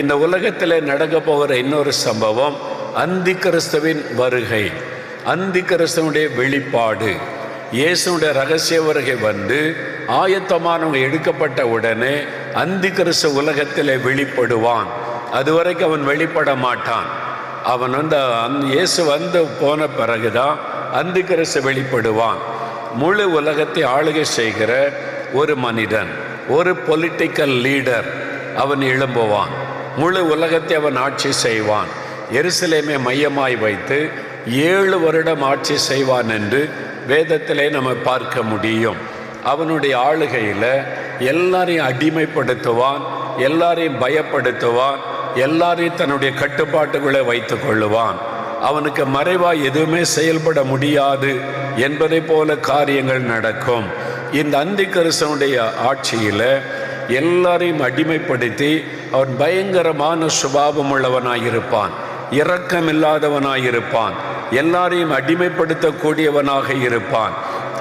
S1: இந்த உலகத்தில் நடக்க போகிற இன்னொரு சம்பவம் அந்தி கிறிஸ்துவின் வருகை, அந்தி கிறிஸ்துவனுடைய வெளிப்பாடு. இயேசுடைய ரகசிய வருகை ஆயத்தமானவங்க எடுக்கப்பட்ட உடனே அந்தி கிறிஸ்து உலகத்தில் வெளிப்படுவான். அதுவரைக்கும் அவன் வெளிப்பட மாட்டான். அவன் இயேசு போன பிறகுதான் அந்தி கிறிஸ்து வெளிப்படுவான். முழு உலகத்தை ஆளுகை செய்கிற ஒரு மனிதன், ஒரு பொலிட்டிக்கல் லீடர் அவன் எழும்புவான். முழு உலகத்தை அவன் ஆட்சி செய்வான். எருசலேமை மையமாய் வைத்து 7 வருடம் ஆட்சி செய்வான் என்று வேதத்திலே நம்ம பார்க்க முடியும். அவனுடைய ஆளுகையில் எல்லாரையும் அடிமைப்படுத்துவான், எல்லாரையும் பயப்படுத்துவான், எல்லாரையும் தன்னுடைய கட்டுப்பாட்டுக்குள்ளே வைத்து கொள்ளுவான். அவனுக்கு மறைவாய் எதுவுமே செயல்பட முடியாது என்பதை போல காரியங்கள் நடக்கும். இந்த அந்திகிறிஸ்துவுடைய ஆட்சியில் எல்லாரையும் அடிமைப்படுத்தி அவன் பயங்கரமான சுபாவம் உள்ளவனாயிருப்பான், இரக்கமில்லாதவனாயிருப்பான், எல்லாரையும் அடிமைப்படுத்தக்கூடியவனாக இருப்பான்.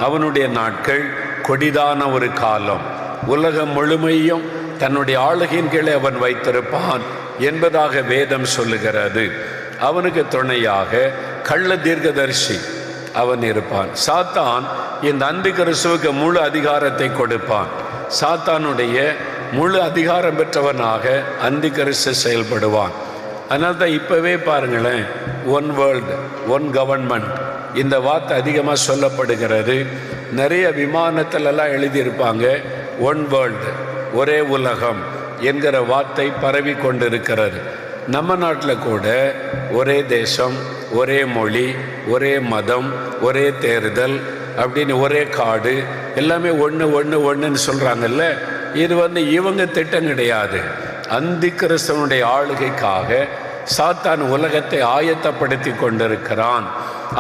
S1: அவனுடைய நாட்கள் கொடிதான ஒரு காலம். உலகம் முழுமையும் தன்னுடைய ஆளுகையின் கீழே அவன் வைத்திருப்பான் என்பதாக வேதம் சொல்லுகிறது. அவனுக்கு துணையாக கள்ள தீர்க்கதரிசி அவன் இருப்பான். சாத்தான் இந்த அந்திகிறிஸ்துவுக்கு முழு அதிகாரத்தை கொடுப்பான். சாத்தானுடைய முழு அதிகாரம் பெற்றவனாக அந்திகிறிஸ்து செயல்படுவான். அதனால தான் இப்போவே பாருங்களேன், 1 வேர்ல்டு 1 கவர்மெண்ட் இந்த வார்த்தை அதிகமாக சொல்லப்படுகிறது. நிறைய விமானத்திலெல்லாம் எழுதியிருப்பாங்க 1 வேர்ல்டு, ஒரே உலகம் என்கிற வார்த்தை பரவி கொண்டிருக்கிறது. நம்ம நாட்டில் கூட ஒரே தேசம், ஒரே மொழி, ஒரே மதம், ஒரே தேர்தல் அப்படின்னு ஒரே காடு, எல்லாமே ஒன்றுன்னு சொல்கிறாங்கல்ல. இது இவங்க திட்டம் கிடையாது. அந்திகிறிஸ்துவனுடைய ஆளுகைக்காக சாத்தான் உலகத்தை ஆயத்தப்படுத்தி கொண்டிருக்கிறான்.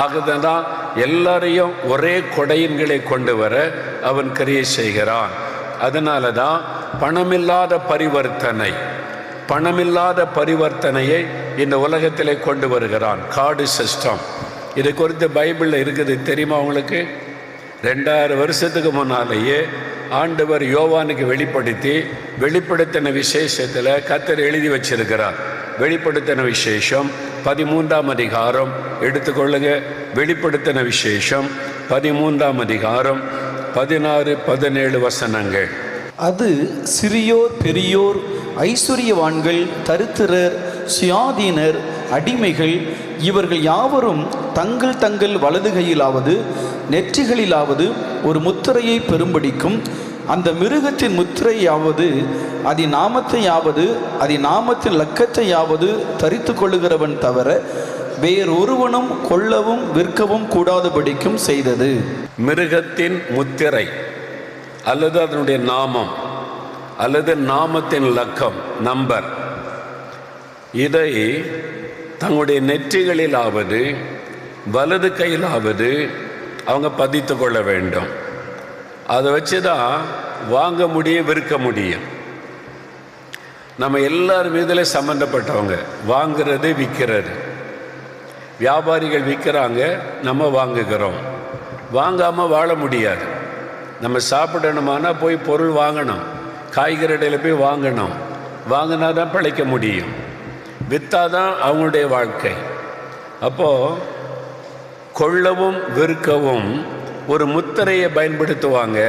S1: ஆகதான் எல்லாரையும் ஒரே கொடையின்களை கொண்டு வர அவன் கிரியை செய்கிறான். அதனால தான் பணமில்லாத பரிவர்த்தனையை இந்த உலகத்திலே கொண்டு வருகிறான். Card system. இது குறித்து பைபிளில் இருக்குது, தெரியுமா உங்களுக்கு? 2000 வருஷத்துக்கு முன்னாலேயே ஆண்டவர் யோவானுக்கு வெளிப்படுத்தின விசேஷத்தில் கர்த்தர் எழுதி வச்சிருக்கிறார். வெளிப்படுத்தின விசேஷம் 13ஆம் அதிகாரம் எடுத்துக்கொள்ளுங்க. வெளிப்படுத்தின விசேஷம் 13ஆம் அதிகாரம் 16-17 வசனங்கள்.
S2: அது சிறியோர் பெரியோர், ஐஸ்வர்யவான்கள், தரித்திரர், சுயாதீனர், அடிமைகள் இவர்கள் யாவரும் தங்கள் தங்கள் வலதுகையிலாவது நெற்றிகளிலாவது ஒரு முத்திரையை பெறும்படிக்கும் அந்த மிருகத்தின் முத்திரையாவது அதன் நாமத்தையாவது அதன் நாமத்தின் லக்கத்தையாவது தரித்து கொள்ளுகிறவன் தவிர வேறொருவனும் கொள்ளவும் விற்கவும் கூடாதபடிக்கும் செய்தது.
S1: மிருகத்தின் முத்திரை அல்லது அதனுடைய நாமம் அல்லது நாமத்தின் லக்கம், நம்பர், இதை தங்களுடைய நெற்றிகளிலாவது வலது கையிலாவது அவங்க பதித்து கொள்ள வேண்டும். அதை வச்சு தான் வாங்க முடியும், விற்க முடியும். நம்ம எல்லாரும் இதில் சம்மந்தப்பட்டவங்க. வாங்கிறது, விற்கிறது. வியாபாரிகள் விற்கிறாங்க, நம்ம வாங்குகிறோம். வாங்காமல் வாழ முடியாது. நம்ம சாப்பிடணுமானா போய் பொருள் வாங்கணும், காய்கறி கடையில் போய் வாங்கணும். வாங்கினா தான் பிழைக்க முடியும். விற்றாதான் அவங்களுடைய வாழ்க்கை. அப்போது கொள்ளவும் விற்கவும் ஒரு முத்திரையை பயன்படுத்துவாங்க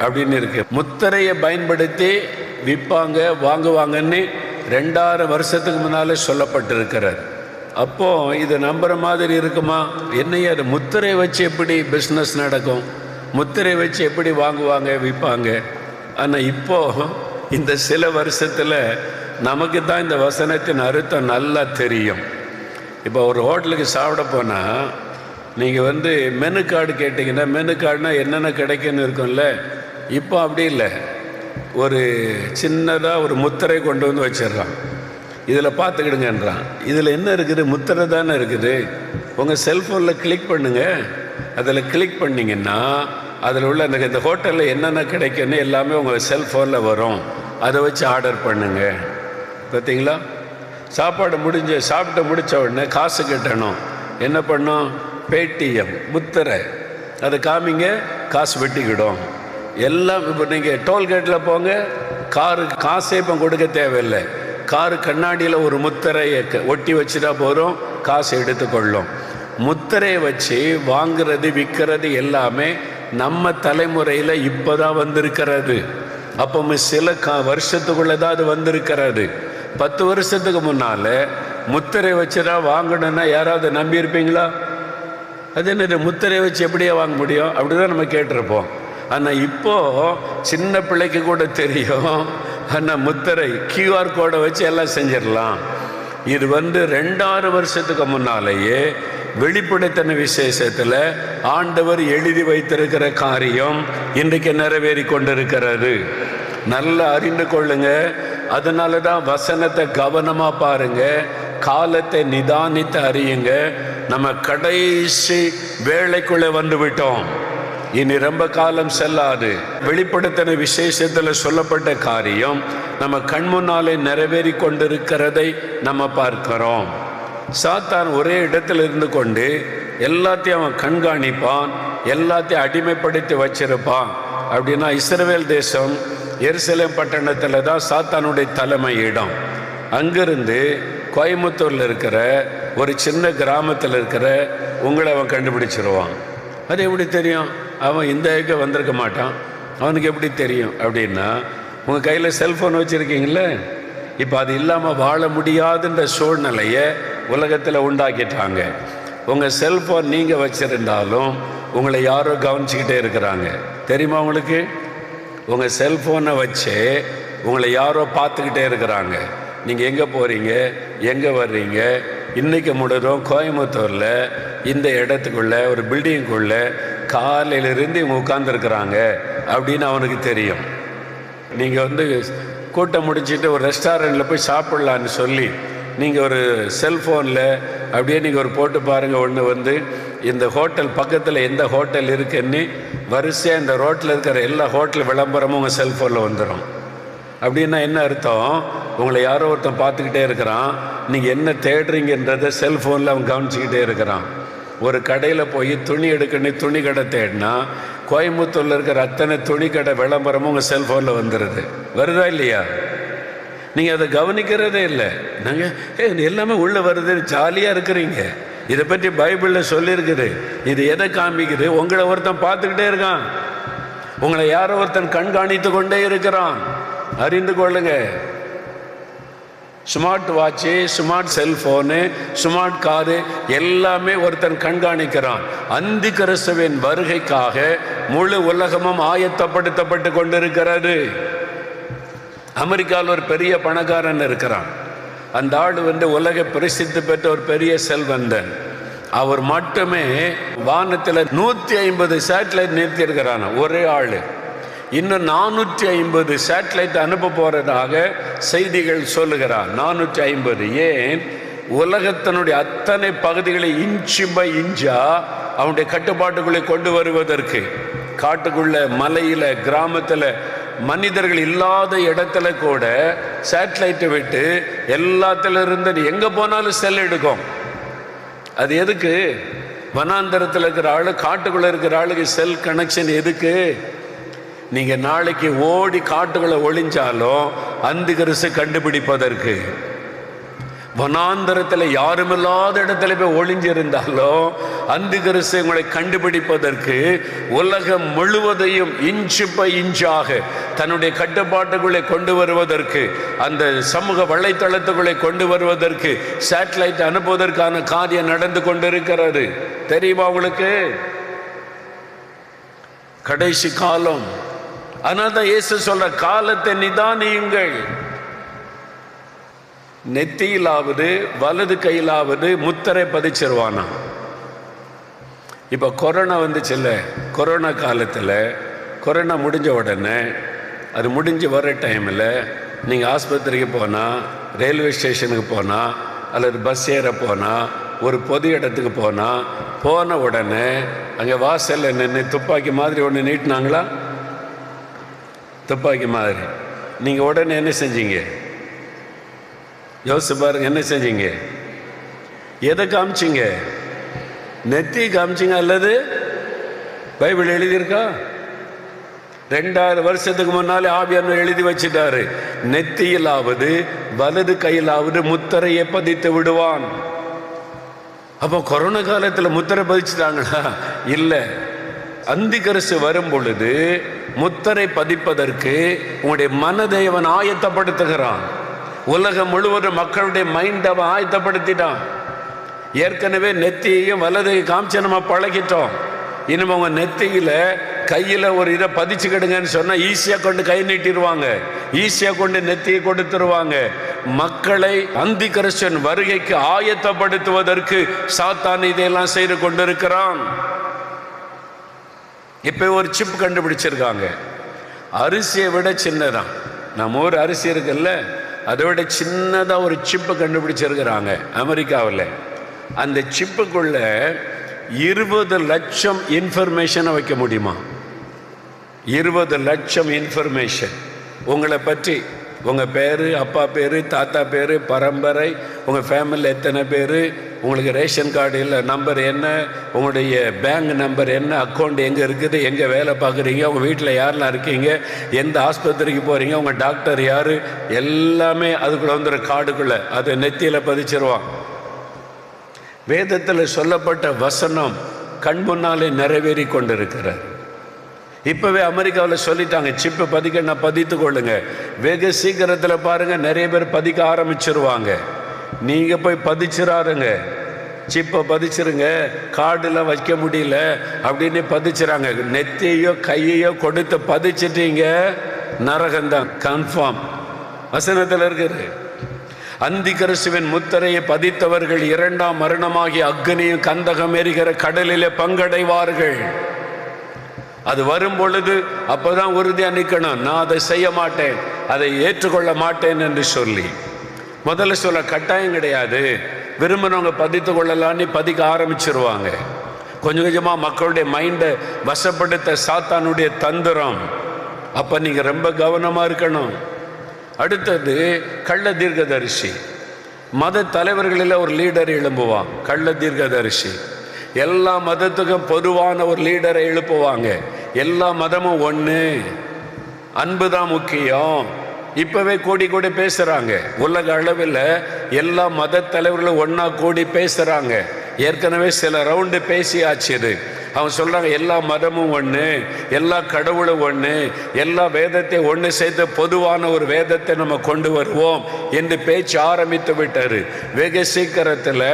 S1: அப்படின்னு இருக்கு. முத்திரையை பயன்படுத்தி விற்பாங்க, வாங்குவாங்கன்னு 2000 வருஷத்துக்கு முன்னாலே சொல்லப்பட்டிருக்கிறார். அப்போது இது நம்புகிற மாதிரி இருக்குமா? என்னையா அது முத்திரை வச்சு எப்படி பிஸ்னஸ் நடக்கும்? முத்திரை வச்சு எப்படி வாங்குவாங்க, விற்பாங்க? ஆனால் இப்போது இந்த சில வருஷத்தில் நமக்கு தான் இந்த வசனத்தின் அர்த்தம் நல்லா தெரியும். இப்போ ஒரு ஹோட்டலுக்கு சாப்பிட போனால் நீங்கள் மெனு கார்டு கேட்டிங்கன்னா, மெனு கார்டுனா என்னென்ன கிடைக்குன்னு இருக்கும்ல. இப்போ அப்படி இல்லை, ஒரு சின்னதாக ஒரு முத்திரை கொண்டு வந்து வச்சிடறான். இதில் பார்த்துக்கிடுங்கன்றான். இதில் என்ன இருக்குது? முத்திரை தானே இருக்குது. உங்கள் செல்ஃபோனில் கிளிக் பண்ணுங்கள். அதில் கிளிக் பண்ணிங்கன்னா அதில் உள்ள இந்த ஹோட்டலில் என்னென்ன கிடைக்குன்னு எல்லாமே உங்கள் செல்ஃபோனில் வரும். அதை வச்சு ஆர்டர் பண்ணுங்க. பார்த்தீங்களா? சாப்பிட்டு முடித்த உடனே காசு கட்டணும். என்ன பண்ணோம்? பேடிஎம் முத்திரை, அதை காமிங்க, காசு வெட்டிக்கிடும் எல்லாம். இப்போ நீங்கள் டோல்கேட்டில் போங்க, காருக்கு காசே இப்போ கொடுக்க தேவையில்லை. காரு கண்ணாடியில் ஒரு முத்திரையை ஒட்டி வச்சுட்டா போகிறோம், காசு எடுத்துக்கொள்ளும். முத்திரையை வச்சு வாங்கிறது, விற்கிறது எல்லாமே நம்ம தலைமுறையில் இப்போ தான் வந்திருக்கிறது. அப்போ சில வருஷத்துக்குள்ளே தான் அது வந்திருக்கிறது. 10 வருஷத்துக்கு முன்னால் முத்திரை வச்சு தான் வாங்கணுன்னா யாராவது நம்பியிருப்பீங்களா? அது என்னது, முத்திரை வச்சு எப்படியா வாங்க முடியும்? அப்படி தான் நம்ம கேட்டிருப்போம். ஆனால் இப்போது சின்ன பிள்ளைக்கு கூட தெரியும். ஆனால் முத்திரை QR கோடை வச்சு எல்லாம் செஞ்சிடலாம். இது 2000 வருஷத்துக்கு முன்னாலேயே வெளிப்படுத்தின விசேஷத்தில் ஆண்டவர் எழுதி வைத்திருக்கிற காரியம் இன்றைக்கு நிறைவேறி கொண்டிருக்கிறது. நல்லா அறிந்து கொள்ளுங்க. அதனால தான் வசனத்தை கவனமா பாருங்க, காலத்தை நிதானித்து அறியுங்க. நம்ம கடைசி வேளைக்குள்ளே வந்து விட்டோம். இனி ரொம்ப காலம் செல்லாது. வெளிப்படுத்தின விசேஷத்தில் சொல்லப்பட்ட காரியம் நம்ம கண் முன்னாலே நிறைவேறி கொண்டிருக்கிறதை நம்ம பார்க்கிறோம். சாத்தான் ஒரே இடத்துல இருந்து கொண்டு எல்லாத்தையும் அவன் கண்காணிப்பான், எல்லாத்தையும் அடிமைப்படுத்தி வச்சிருப்பான். அப்படின்னா இஸ்ரவேல் தேசம் எருசலேம் பட்டணத்தில் தான் சாத்தானுடைய தலைமை இடம். அங்கிருந்து கோயம்புத்தூரில் இருக்கிற ஒரு சின்ன கிராமத்தில் இருக்கிற உங்களை அவன் கண்டுபிடிச்சிருவான். அது எப்படி தெரியும்? அவன் இந்த ஏக்க வந்திருக்க மாட்டான், அவனுக்கு எப்படி தெரியும் அப்படின்னா, உங்கள் கையில் செல்ஃபோன் வச்சுருக்கீங்களே, இப்போ அது இல்லாமல் வாழ முடியாதுன்ற சூழ்நிலையை உலகத்தில் உண்டாக்கிட்டாங்க. உங்கள் செல்ஃபோன் நீங்கள் வச்சுருந்தாலும் உங்களை யாரோ கவனிச்சிக்கிட்டே இருக்கிறாங்க. தெரியுமா உங்களுக்கு? உங்கள் செல்ஃபோனை வச்சு உங்களை யாரோ பார்த்துக்கிட்டே இருக்கிறாங்க. நீங்கள் எங்கே போகிறீங்க, எங்கே வர்றீங்க, இன்றைக்கி முழுதும் கோயம்புத்தூரில் இந்த இடத்துக்குள்ளே ஒரு பில்டிங்குள்ளே காலையிலிருந்து இவங்க உட்கார்ந்துருக்குறாங்க அப்படின்னு அவனுக்கு தெரியும். நீங்கள் கூட்டம் முடிச்சுட்டு ஒரு ரெஸ்டாரண்ட்டில் போய் சாப்பிட்லான்னு சொல்லி நீங்கள் ஒரு செல்ஃபோனில் அப்படியே நீங்கள் ஒரு போட்டு பாருங்கள். ஒன்று இந்த ஹோட்டல் பக்கத்தில் எந்த ஹோட்டல் இருக்குன்னு வரிசையாக இந்த ரோட்டில் இருக்கிற எல்லா ஹோட்டல் விளம்பரமும் உங்கள் செல்ஃபோனில் வந்துடும். அப்படின்னா என்ன அர்த்தம்? உங்களை யாரோ ஒருத்தன் பார்த்துக்கிட்டே இருக்கிறான், நீங்கள் என்ன தேடுறீங்கன்றதை செல்ஃபோனில் அவன் கவனிச்சிக்கிட்டே இருக்கிறான். ஒரு கடையில் போய் துணி எடுக்கணும், துணி கடை தேடினா கோயம்புத்தூரில் இருக்கிற அத்தனை துணி கடை விளம்பரமும் உங்கள் செல்ஃபோனில் வந்துடுது. வருதா இல்லையா? நீங்கள் அதை கவனிக்கிறதே இல்லை. நாங்கள் எல்லாமே உள்ளே வருது, ஜாலியாக இருக்கிறீங்க. இதை பற்றி பைபிளில் சொல்லியிருக்குது. இது எதை காமிக்குது? உங்களை ஒருத்தன் பார்த்துக்கிட்டே இருக்கான், உங்களை யாரோ ஒருத்தன் கண்காணித்து கொண்டே இருக்கிறான். அறிந்து கொள்ளுங்க. Smart watch, smart cellphone, smart car எல்லாமே ஒருத்தன் கண்காணிக்கிறான். அந்தி கிறிஸ்துவின் வருகைக்காக முழு உலகமும் ஆயத்தப்படுத்தப்பட்டு கொண்டிருக்கிறது. அமெரிக்காவில் ஒரு பெரிய பணக்காரன் இருக்கிறான். அந்த ஆள் உலக பிரசித்தி பெற்ற ஒரு பெரிய செல்வந்தன். அவர் மட்டுமே வானத்தில் 150 சேட்டலைட் நிறுத்தியிருக்கிறான் ஒரே ஆள். இன்னும் 450 சேட்டலைட் அனுப்ப போறதாக செய்திகள் சொல்லுகிறார். 450. ஏன்? உலகத்தினுடைய அத்தனை பகுதிகளை இன்ச்சு பை இன்ச்சா அவனுடைய கட்டுப்பாட்டுக்குள்ளே கொண்டு வருவதற்கு, காட்டுக்குள்ள, மலையில, கிராமத்தில், மனிதர்கள் இல்லாத இடத்துல கூட சேட்டலைட்டை விட்டு எல்லாத்திலிருந்து எங்கே போனாலும் செல் எடுக்கும். அது எதுக்கு? வனாந்தரத்தில் இருக்கிற ஆளு, காட்டுக்குள்ளே இருக்கிற ஆளுக்கு செல் கனெக்ஷன் எதுக்கு? நீங்கள் நாளைக்கு ஓடி காட்டுகளை ஒளிஞ்சாலும் அந்தி கிறிஸ்து கண்டுபிடிப்பதற்கு. வனாந்தரத்தில் யாருமில்லாத இடத்துல போய் ஒளிஞ்சிருந்தாலும் அந்தி கிறிஸ்து உங்களை கண்டுபிடிப்பதற்கு உலகம் முழுவதையும் இன்ச்சு பை இன்ச்சாக தன்னுடைய கட்டுப்பாட்டுக்குள்ளே கொண்டு வருவதற்கு, அந்த சமூக வலைத்தளத்துக்குள்ளே கொண்டு வருவதற்கு, சேட்டலைட் அனுப்புவதற்கான காரியம் நடந்து கொண்டிருக்கிறது. தெரியுமா உங்களுக்கு? கடைசி காலம். அதனால தான் இயேசு சொல்ற, காலத்தை நிதானியுங்கள். நெத்தியிலாவது வலது கையிலாவது முத்திரை பதிச்சிருவானா. இப்போ கொரோனா வந்துச்சுல்ல, கொரோனா காலத்தில், கொரோனா முடிஞ்ச உடனே, அது முடிஞ்சு வர டைமில் நீங்கள் ஆஸ்பத்திரிக்கு போனால், ரயில்வே ஸ்டேஷனுக்கு போனால், அல்லது பஸ் ஏற போனால், ஒரு பொது இடத்துக்கு போனால், போன உடனே அங்கே வாசலில் நின்று துப்பாக்கி மாதிரி ஒன்று நீட்டினாங்களா? துப்பாக்கி மாதிரி. நீங்கள் உடனே என்ன செஞ்சீங்க? யோசிச்சு பாருங்க, என்ன செஞ்சீங்க? எதை காமிச்சிங்க? நெத்தி காமிச்சிங்க அல்லது பைபிள் எழுதியிருக்கா? 2000 வருஷத்துக்கு முன்னாலே ஆவியானவர் எழுதி வச்சிட்டாரு, நெத்தியிலாவது வலது கையிலாவது முத்திரையை பதித்து விடுவான். அப்போ கொரோனா காலத்தில் முத்திரை பதிச்சுட்டாங்களா? இல்லை. அந்தி கிறிஸ்து வரும் பொழுது முத்திரை பதிப்பதற்கு உங்களுடைய மனதை அவன் ஆயத்தப்படுத்துகிறான். உலகம் முழுவதும் மக்களுடைய மைண்ட் அவன் ஆயத்தப்படுத்திட்டான். ஏற்கனவே நெத்தியையும் வலதையும் காமிச்சு நம்ம பழகிட்டோம். இனிமே உங்க நெத்தியில கையில் ஒரு இதை பதிச்சுக்கிடுங்கன்னு சொன்னால் ஈஸியாக கொண்டு கை நீட்டிடுவாங்க, ஈஸியாக கொண்டு நெத்தியை கொடுத்துருவாங்க. மக்களை அந்தி கிறிஸ்துவின் வருகைக்கு ஆயத்தப்படுத்துவதற்கு சாத்தான் இதையெல்லாம் செய்து கொண்டிருக்கிறான். இப்ப ஒரு சிப் கண்டுபிடிச்சிருக்காங்க, அரிசியை விட சின்னதான். நம்ம ஊர் அரிசி இருக்குல்ல, அதை விட சின்னதாக ஒரு சிப்பு கண்டுபிடிச்சிருக்கிறாங்க அமெரிக்காவில். அந்த சிப்புக்குள்ள 20 லட்சம் இன்ஃபர்மேஷனை வைக்க முடியுமா? 20 லட்சம் இன்ஃபர்மேஷன் உங்களை பற்றி, உங்கள் பேர், அப்பா பேர், தாத்தா பேர், பரம்பரை, உங்கள் ஃபேமிலியில் எத்தனை பேர், உங்களுக்கு ரேஷன் கார்டு இல்லை நம்பர் என்ன, உங்களுடைய பேங்க் நம்பர் என்ன, அக்கௌண்ட் எங்கே இருக்குது, எங்கே வேலை பார்க்குறீங்க, உங்கள் வீட்டில் யாரெல்லாம் இருக்கீங்க, எந்த ஆஸ்பத்திரிக்கு போகிறீங்க, உங்கள் டாக்டர் யார், எல்லாமே அதுக்குள்ளே வந்துடுற கார்டுக்குள்ளே அதை நெத்தியில் பதிச்சிருவான். வேதத்தில் சொல்லப்பட்ட வசனம் கண் முன்னாலே நிறைவேறி கொண்டிருக்கிறார். இப்போவே அமெரிக்காவில் சொல்லிட்டாங்க, சிப்பை பதிக்க பதித்து கொள்ளுங்க. வெகு சீக்கிரத்தில் பாருங்கள் நிறைய பேர் பதிக்க ஆரம்பிச்சிருவாங்க. நீங்கள் போய் பதிச்சிடாருங்க, சிப்பை பதிச்சிருங்க, கார்டெலாம் வைக்க முடியல அப்படின்னு பதிச்சிடாங்க. நெத்தியையோ கையையோ கொடுத்து பதிச்சிட்டீங்க, நரகந்தான் கன்ஃபார்ம். வசனத்தில் இருக்குது, அந்தி கிறிஸ்துவின் முத்திரையை பதித்தவர்கள் 2ஆம் மரணமாகி அக்னியும் கந்தகம் எரிகிற கடலிலே பங்கடைவார்கள். அது வரும் பொழுது அப்போதான் உறுதியாக நிற்கணும், நான் அதை செய்ய மாட்டேன், அதை ஏற்றுக்கொள்ள மாட்டேன் என்று சொல்லி. முதல்ல சொல்ல கட்டாயம் கிடையாது, விரும்பினவங்க பதித்து கொள்ளலான்னு பதிக்க ஆரம்பிச்சிருவாங்க. கொஞ்சம் கொஞ்சமாக மக்களுடைய மைண்டை வசப்படுத்த சாத்தானுடைய தந்திரம். அப்போ நீங்கள் ரொம்ப கவனமாக இருக்கணும். அடுத்தது கள்ள தீர்க்கதரிசி. மத தலைவர்களில் ஒரு லீடர் எழும்புவான், கள்ள தீர்க்கதரிசி. எல்லா மதத்துக்கும் பொதுவான ஒரு லீடரை எழுப்புவாங்க. எல்லா மதமும் ஒன்று, அன்பு தான் முக்கியம். இப்போவே கூடி கூடி பேசுகிறாங்க. உலக அளவில் எல்லா மத தலைவர்களும் ஒன்றா கூடி பேசுகிறாங்க. ஏற்கனவே சில ரவுண்டு பேசியாச்சு. இது அவங்க சொல்கிறாங்க, எல்லா மதமும் ஒன்று, எல்லா கடவுளும் ஒன்று, எல்லா வேதத்தை ஒன்று சேர்த்து பொதுவான ஒரு வேதத்தை நம்ம கொண்டு வருவோம் என்று பேச்சு ஆரம்பித்து விட்டார். வெகு சீக்கிரத்தில்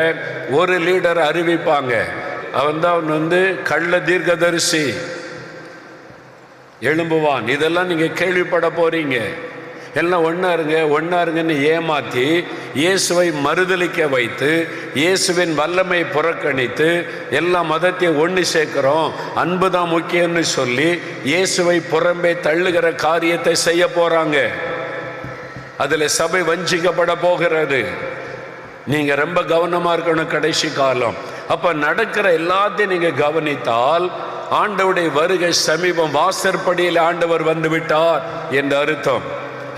S1: ஒரு லீடர் அறிவிப்பாங்க, அவன் தான் கள்ள தீர்க்கதரிசி எழும்புவான். இதெல்லாம் நீங்கள் கேள்விப்பட போறீங்க. எல்லாம் ஒன்றா இருங்கன்னு ஏமாற்றி இயேசுவை மறுதலிக்க வைத்து, இயேசுவின் வல்லமை புறக்கணித்து, எல்லா மதத்தையும் ஒன்று சேர்க்கிறோம், அன்பு தான் முக்கியம்னு சொல்லி இயேசுவை புறம்பே தள்ளுகிற காரியத்தை செய்ய போகிறாங்க. அதில் சபை வஞ்சிக்கப்பட போகிறது. நீங்கள் ரொம்ப கவனமாக இருக்கணும் கடைசி காலம். அப்போ நடக்கிற எல்லாத்தையும் நீங்கள் கவனித்தால் ஆண்டவருடைய வருகை சமீபம், வாசற்படியில் ஆண்டவர் வந்து விட்டார் என்று அர்த்தம்.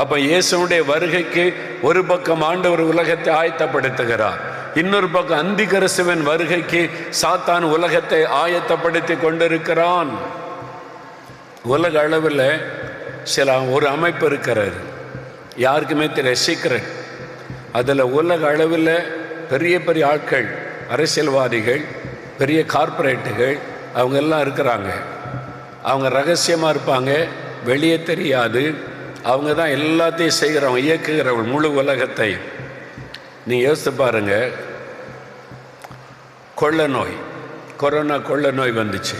S1: அப்போ இயேசுடைய வருகைக்கு ஒரு பக்கம் ஆண்டவர் உலகத்தை ஆயத்தப்படுத்துகிறார், இன்னொரு பக்கம் அந்தி கிறிஸ்துவின் வருகைக்கு சாத்தான் உலகத்தை ஆயத்தப்படுத்தி கொண்டிருக்கிறான். உலக அளவில் ஒரு அமைப்பு இருக்கிறது, யாருக்குமே தெரிய, சீக்ரெட். அதில் உலக அளவில் பெரிய பெரிய ஆட்கள், அரசியல்வாதிகள், பெரிய கார்ப்பரேட்டுகள், அவங்க எல்லாம் இருக்கிறாங்க. அவங்க ரகசியமாக இருப்பாங்க, வெளியே தெரியாது. அவங்க தான் எல்லாத்தையும் செய்கிறவங்க, இயக்குகிறவங்க முழு உலகத்தை. நீங்கள் யோசித்து பாருங்கள், கொள்ள நோய், கொரோனா கொள்ள நோய் வந்துச்சு.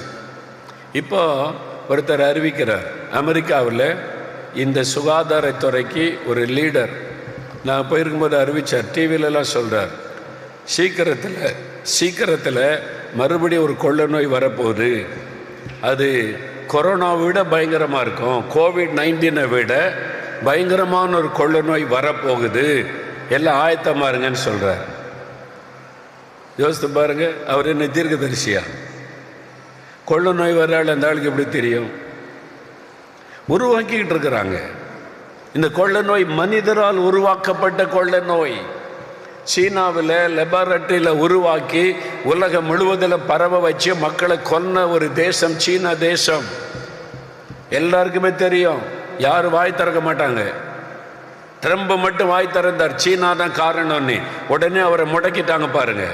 S1: இப்போ ஒருத்தர் அறிவிக்கிறார், அமெரிக்காவில் இந்த சுகாதாரத்துறைக்கு ஒரு லீடர், நான் போயிருக்கும்போது அறிவித்தார், டிவிலெலாம் சொல்கிறார், சீக்கிரத்தில் மறுபடியும் ஒரு கொள்ள நோய் வரப்போகுது. அது கொரோனாவை விட பயங்கரமாக இருக்கும், கோவிட்-19 விட பயங்கரமான ஒரு கொள்ள நோய் வரப்போகுது, எல்லாம் ஆயத்தமாக இருங்கன்னு சொல்கிறார். யோசித்து பாருங்க, அவர் என்ன தீர்க்கதரிசியா? கொள்ள நோய் வர்றாள் அந்த ஆளுக்கு எப்படி தெரியும்? உருவாக்கிக்கிட்டு இருக்கிறாங்க. இந்த கொள்ள நோய் மனிதரால் உருவாக்கப்பட்ட கொள்ள நோய். சீனாவில் லெபார்டரியில் உருவாக்கி உலகம் முழுவதில் பரவ வச்சு மக்களை கொன்ன ஒரு தேசம் சீனா தேசம். எல்லாருக்குமே தெரியும், யாரும் வாய் திறக்க மாட்டாங்க. ட்ரம்ப் மட்டும் வாய் திறந்தார், சீனா தான் காரணம்னு. உடனே அவரை முடக்கிட்டாங்க பாருங்க.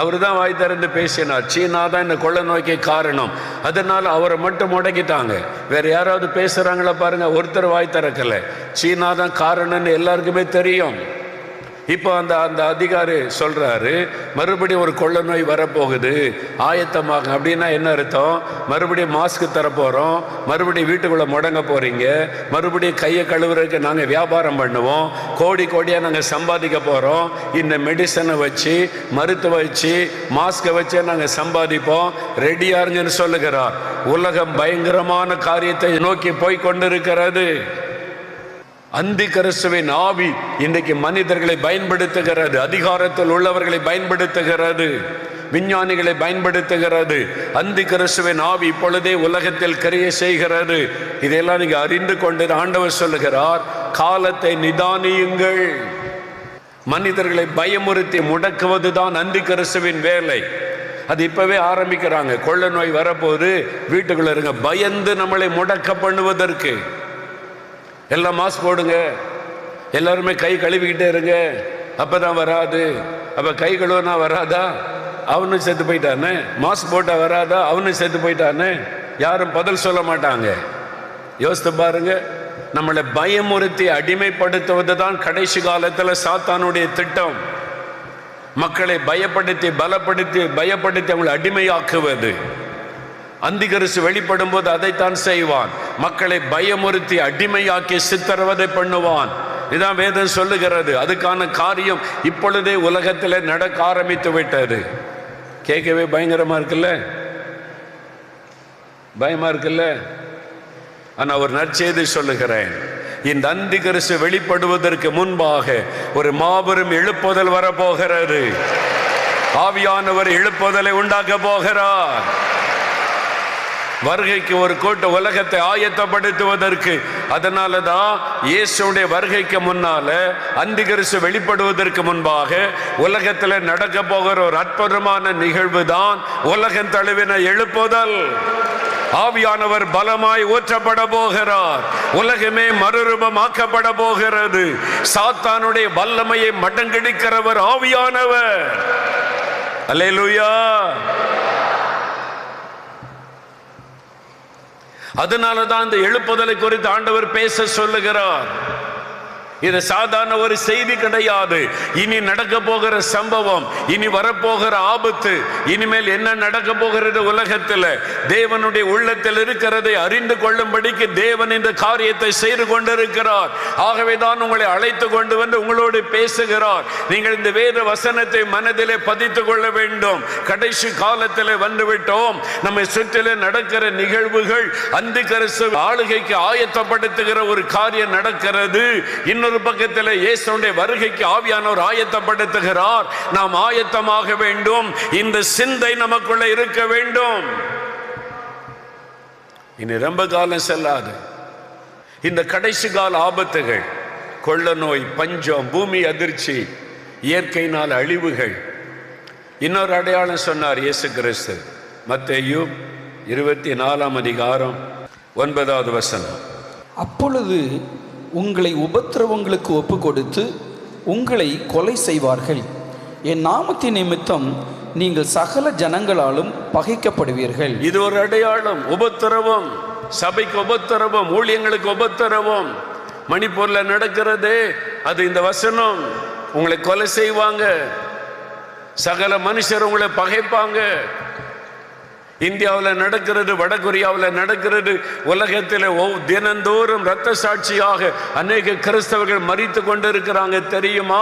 S1: அவர் தான் வாய் திறந்து பேசினார், சீனா தான் இந்த கொள்ள நோய்க்கு காரணம். அதனால் அவரை மட்டும் முடக்கிட்டாங்க. வேற யாராவது பேசுகிறாங்களா பாருங்க, ஒருத்தர் வாய் திறக்கலை. சீனா தான் காரணம்னு எல்லாருக்குமே தெரியும். இப்போ அந்த அதிகாரி சொல்றாரு, மறுபடியும் ஒரு கொள்ள நோய் வரப்போகுது, ஆயத்தமாக. அப்படின்னா என்ன அர்த்தம்? மறுபடியும் மாஸ்க் தரப்போகிறோம், மறுபடியும் வீட்டுக்குள்ளே முடங்க போகிறீங்க, மறுபடியும் கையை கழுவுறதுக்கு நாங்கள் வியாபாரம் பண்ணுவோம், கோடி கோடியாக நாங்கள் சம்பாதிக்க போகிறோம், இந்த மெடிசனை வச்சு, மருத்துவ வச்சு, மாஸ்கை வச்சு நாங்கள் சம்பாதிப்போம், ரெடியாருங்கன்னு சொல்லுகிறார். உலகம் பயங்கரமான காரியத்தை நோக்கி போய் கொண்டிருக்கிறது. அந்தி கிறிஸ்துவின் ஆவி இன்றைக்கு மனிதர்களை பயன்படுத்துகிறது, அதிகாரத்தில் உள்ளவர்களை பயன்படுத்துகிறது, விஞ்ஞானிகளை பயன்படுத்துகிறது. அந்தி கிறிஸ்துவின் ஆவி இப்பொழுதே உலகத்தில் கிரியை செய்கிறது. இதையெல்லாம் நீங்க அறிந்து கொண்டு ஆண்டவர் சொல்லுகிறார், காலத்தை நிதானியுங்கள். மனிதர்களை பயமுறுத்தி முடக்குவதுதான் அந்தி கிறிஸ்துவின் வேலை. அது இப்பவே ஆரம்பிக்கிறாங்க. கொள்ள நோய் வரப்போது, வீட்டுக்குள்ள இருங்க, பயந்து நம்மளை முடக்க பண்ணுவதற்கு. எல்லாம் மாஸ்க் போடுங்க, எல்லாருமே கை கழுவிக்கிட்டே இருங்க, அப்பதான் வராது. அப்ப கை கழுவுனா வராதா? அவனும் செத்து போயிட்டானே. மாஸ்க் போட்டா வராதா? அவனும் செத்து போயிட்டானே. யாரும் பதில் சொல்ல மாட்டாங்க. யோசித்து பாருங்க. நம்மளை பயமுறுத்தி அடிமைப்படுத்துவது தான் கடைசி காலத்தில் சாத்தானுடைய திட்டம். மக்களை பயப்படுத்தி பயப்படுத்தி அவங்களை அடிமையாக்குவது. அந்திகிறிஸ்து வெளிப்படும் போது அதைத்தான் செய்வான். மக்களை பயமுறுத்தி அடிமையாக்கி சித்திரவதை பண்ணுவான். இதான் வேதம் சொல்லுகிறது. அதுக்கான காரியம் இப்பொழுதே உலகத்தில் நடக்க ஆரம்பித்து விட்டது. கேட்கவே பயங்கரமா இருக்குல்ல, பயமா இருக்குல்ல. ஆனா ஒரு நற்செய்தி சொல்லுகிறேன். இந்த அந்திகிறிஸ்து வெளிப்படுவதற்கு முன்பாக ஒரு மாபெரும் எழுப்புதல் வரப்போகிறது. ஆவியானவர் எழுப்புதலை உண்டாக்க போகிறார். வருகைக்கு ஒரு கூட்ட உலகத்தை ஆயத்தப்படுத்துவதற்கு. அதனாலதான் இயேசுடைய வருகைக்கு முன்னால, அந்திகிறிஸ்து வெளிப்படுவதற்கு முன்பாக உலகத்தில் நடக்க போகிற ஒரு அற்புதமான நிகழ்வு தான் உலகம் தழுவின எழுப்புதல். ஆவியானவர் பலமாய் ஊற்றப்பட போகிறார். உலகமே மறுரூபமாக்கப்பட போகிறது. சாத்தானுடைய வல்லமையை மடங்கடிக்கிறவர் ஆவியானவர். அல்லேலூயா. அதனாலதான் இந்த எழுப்புதலை குறித்து ஆண்டவர் பேச சொல்லுகிறார். இது சாதாரண ஒரு செய்தி கிடையாது. இனி நடக்க போகிற சம்பவம், இனி வரப்போகிற ஆபத்து, இனிமேல் என்ன நடக்க போகிறது உலகத்தில், தேவனுடைய உள்ளத்தில் இருக்கிறதை அறிந்து கொள்ளும்படிக்கு தேவன் இந்த காரியத்தை செய்து கொண்டிருக்கிறார். ஆகவே தான் உங்களை அழைத்து கொண்டு வந்து உங்களோடு பேசுகிறார். நீங்கள் இந்த வேத வசனத்தை மனதிலே பதித்து கொள்ள வேண்டும். கடைசி காலத்தில் வந்துவிட்டோம். நம்மை சுற்றிலே நடக்கிற நிகழ்வுகள் அந்திகிறிஸ்து ஆளுகைக்கு ஆயத்தப்படுத்துகிற ஒரு காரியம் நடக்கிறது. இன்னொரு பக்கத்தில் இயேசுவுடைய வருகைக்கு ஆவியானவர் ஆயத்தப்படுத்துகிறார். நாம் ஆயத்தமாக வேண்டும். இந்த சிந்தை நமக்குள்ள இருக்க வேண்டும். இனி ரொம்ப காலம் செல்லாது. இந்த கடைசி கால ஆபத்துகள், கொள்ள நோய், பஞ்சம், பூமி அதிர்ச்சி, இயற்கையினால் அழிவுகள். இன்னொரு அடையாளம் சொன்னார் இயேசு கிறிஸ்து. மத்தேயு 24 அதிகாரம் 9வது வசனம்.
S2: அப்பொழுது உங்களை உபத்திரவங்களுக்கு ஒப்பு கொடுத்து உங்களை கொலை செய்வார்கள். என் நாமத்தின் நிமித்தம் நீங்கள் சகல ஜனங்களாலும் பகைக்கப்படுவீர்கள்.
S1: இது ஒரு அடையாளம். உபத்திரவம், சபைக்கு உபத்திரவம், ஊழியங்களுக்கு உபத்திரவம். மணிப்பூர்ல நடக்கிறதே அது இந்த வசனம். உங்களை கொலை செய்வாங்க, சகல மனுஷர் உங்களை பகைப்பாங்க. இந்தியாவில் நடக்கிறது, வடகொரியாவில் நடக்கிறது. உலகத்தில் தினந்தோறும் இரத்த சாட்சியாக அநேக கிறிஸ்தவர்கள் மரித்து கொண்டிருக்கிறாங்க தெரியுமா?